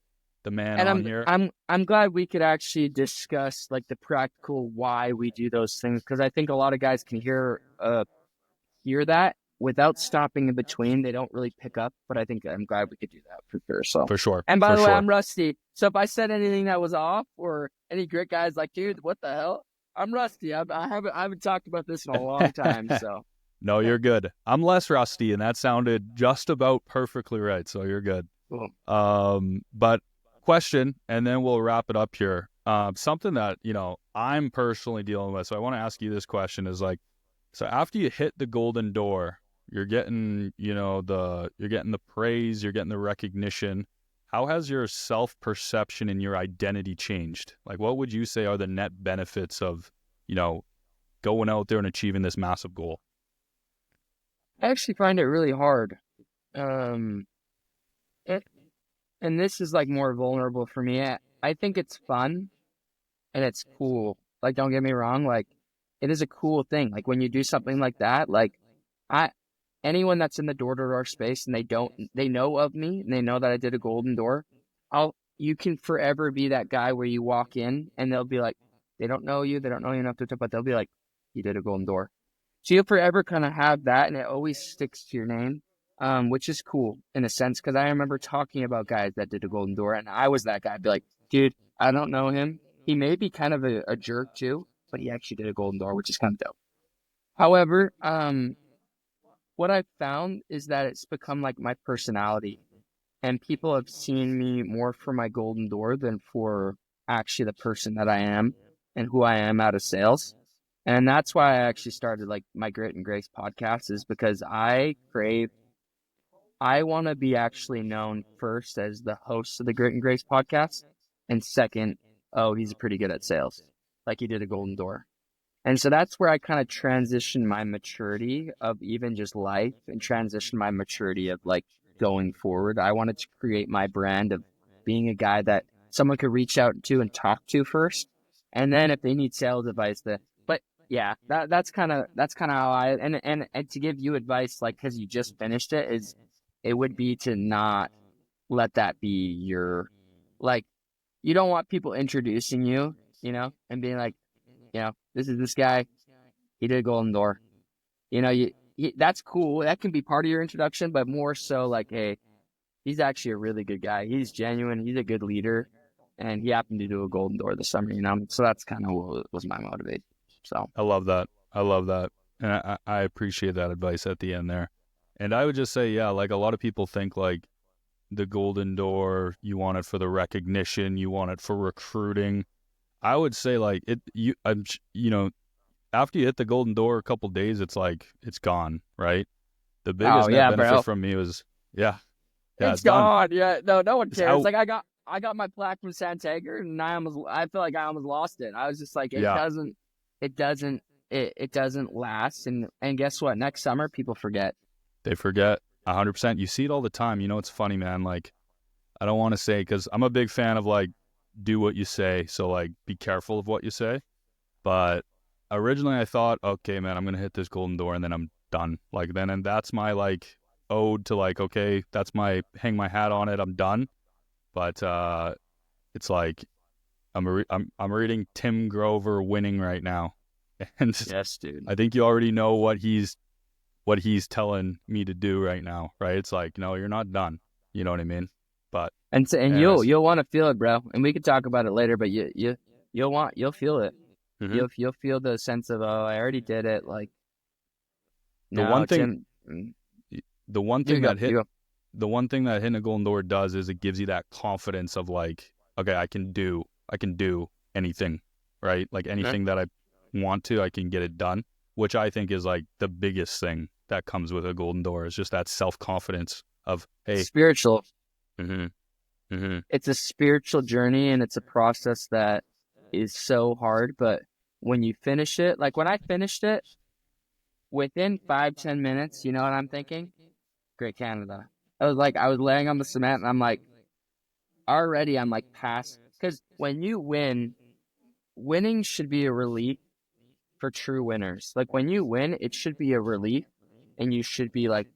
man And on here. I'm glad we could actually discuss like the practical why we do those things, because I think a lot of guys can hear that without stopping in between. They don't really pick up, but I think I'm glad we could do that for sure. So For sure. And by for the way, sure. I'm rusty. So if I said anything that was off, or any grit guys like, dude, what the hell? I'm rusty. I haven't talked about this in a long time. So no, you're good. I'm less rusty, and that sounded just about perfectly right. So you're good. Cool. But question, and then we'll wrap it up here. Something that, I'm personally dealing with. So I want to ask you this question is like, so after you hit the golden door, you're getting, you're getting the praise, you're getting the recognition. How has your self-perception and your identity changed? Like, what would you say are the net benefits of, going out there and achieving this massive goal? I actually find it really hard. Um, it, and this is like more vulnerable for me. I think it's fun and it's cool. Like, don't get me wrong. Like, it is a cool thing. Like when you do something like that, like anyone that's in the door-to-door space and they know of me and they know that I did a golden door, you can forever be that guy where you walk in and they'll be like, they don't know you enough to talk, but they'll be like, you did a golden door. So you'll forever kind of have that, and it always sticks to your name, which is cool in a sense, because I remember talking about guys that did a golden door, and I was that guy. I'd be like, dude, I don't know him. He may be kind of a jerk too, but he actually did a golden door, which is kind of dope. However, what I've found is that it's become like my personality, and people have seen me more for my golden door than for actually the person that I am and who I am out of sales. And that's why I actually started like my Grit and Grace podcast, is because I want to be actually known first as the host of the Grit and Grace podcast, and second, oh, he's pretty good at sales. Like he did a golden door. And so that's where I kind of transition my maturity of even just life, and transition my maturity of like going forward. I wanted to create my brand of being a guy that someone could reach out to and talk to first. And then if they need sales advice, but yeah, that's kind of how and to give you advice, like, cause you just finished it would be to not let that be your, like, you don't want people introducing you, and being like, this is this guy. He did a golden door. That's cool. That can be part of your introduction, but more so like, hey, he's actually a really good guy. He's genuine. He's a good leader, and he happened to do a golden door this summer. So that's kind of what was my motivation. So I love that. And I appreciate that advice at the end there. And I would just say, yeah, like a lot of people think like the golden door, you want it for the recognition, you want it for recruiting. I would say like after you hit the golden door a couple days, it's like it's gone, right? The biggest net benefit from me was it's gone. Yeah, no one cares. Like I got my plaque from Santander, and I feel like I almost lost it. I was just like, it doesn't last. And guess what? Next summer, people forget. They forget 100%. You see it all the time. It's funny, man. Like, I don't want to say, because I'm a big fan of like, do what you say. So like, be careful of what you say. But originally I thought, okay, man, I'm going to hit this golden door and then I'm done. Like then, and that's my like ode to like, okay, that's my, hang my hat on it. I'm done. But it's like, I'm reading Tim Grover Winning right now. And yes, dude. I think you already know what he's telling me to do right now, right? It's like, no, you're not done. You know what I mean? But you'll want to feel it, bro. And we could talk about it later, but you'll feel it. Mm-hmm. You'll feel the sense of, oh, I already did it. Like the one thing that hitting a golden door does is it gives you that confidence of like, okay, I can do anything, right? Like anything that I want to, I can get it done, which I think is like the biggest thing that comes with a golden door, is just that self-confidence of, hey, spiritual. Mm-hmm. Mm-hmm. It's a spiritual journey, and it's a process that is so hard, but when you finish it, like when I finished it, within 5-10 minutes, you know what I'm thinking? Great Canada. I was laying on the cement and I'm like, already I'm like past, because when you win, winning should be a relief for true winners. Like when you win, it should be a relief and you should be like,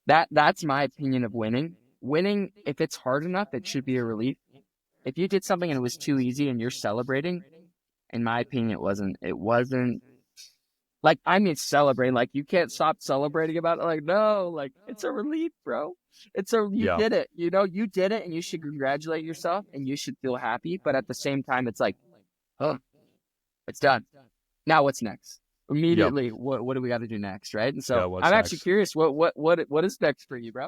that's my opinion of winning. Winning, if it's hard enough, it should be a relief. If you did something and it was too easy and you're celebrating, in my opinion, it wasn't like, I mean, celebrating, like you can't stop celebrating about it. Like, no, like it's a relief, bro. You Yeah. did it, you did it and you should congratulate yourself and you should feel happy. But at the same time, it's like, oh, it's done. Now what's next? Yep. Immediately, what do we got to do next, right? And Yeah. so What's I'm actually next? curious, what is next for you, bro?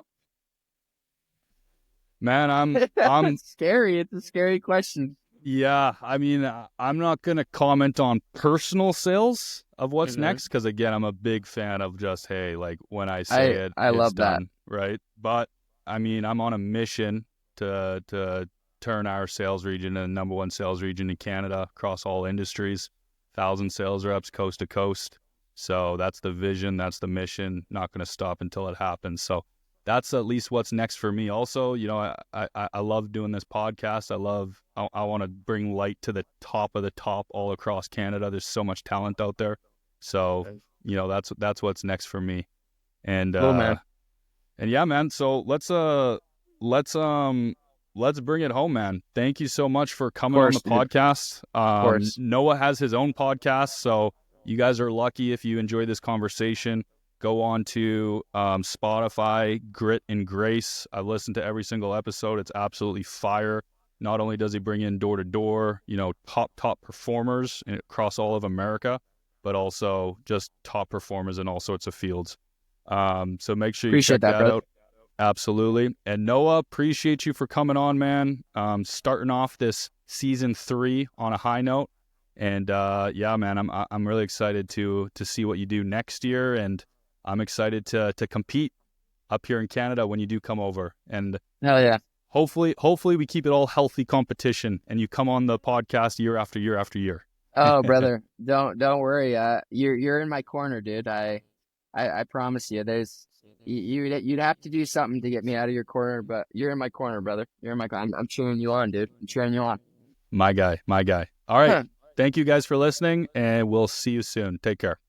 Man, I'm It's scary. It's a scary question. yeah, I mean, I'm not going to comment on personal sales of what's Mm-hmm. next because, again, I'm a big fan of just, hey, like when I say it, I it's love that. done, right? But I mean, I'm on a mission to turn our sales region into the number one sales region in Canada across all industries, 1,000 sales reps coast to coast. So that's the vision, that's the mission. Not going to stop until it happens. So that's at least what's next for me. Also, I love doing this podcast. I want to bring light to the top of the top all across Canada. There's so much talent out there. So, that's what's next for me. And Cool, man. and yeah, man. So let's let's bring it home, man. Thank you so much for Of coming on the course, dude. Of podcast. course. Noah has his own podcast, so you guys are lucky if you enjoy this conversation. Go on to Spotify, Grit and Grace. I've listened to every single episode. It's absolutely fire. Not only does he bring in door to door, top performers across all of America, but also just top performers in all sorts of fields. So make sure you Appreciate check that, that brother. out. Absolutely. And Noah, appreciate you for coming on, man. Starting off this season 3 on a high note. And yeah, man, I'm really excited to see what you do next year, and I'm excited to compete up here in Canada when you do come over. And Hell yeah. hopefully we keep it all healthy competition, and you come on the podcast year after year after year. Oh, brother, don't worry. You're in my corner, dude. I promise you. You'd have to do something to get me out of your corner, but you're in my corner, brother. You're in my corner. I'm cheering you on, dude. I'm cheering you on. My guy. All right. Thank you guys for listening, and we'll see you soon. Take care.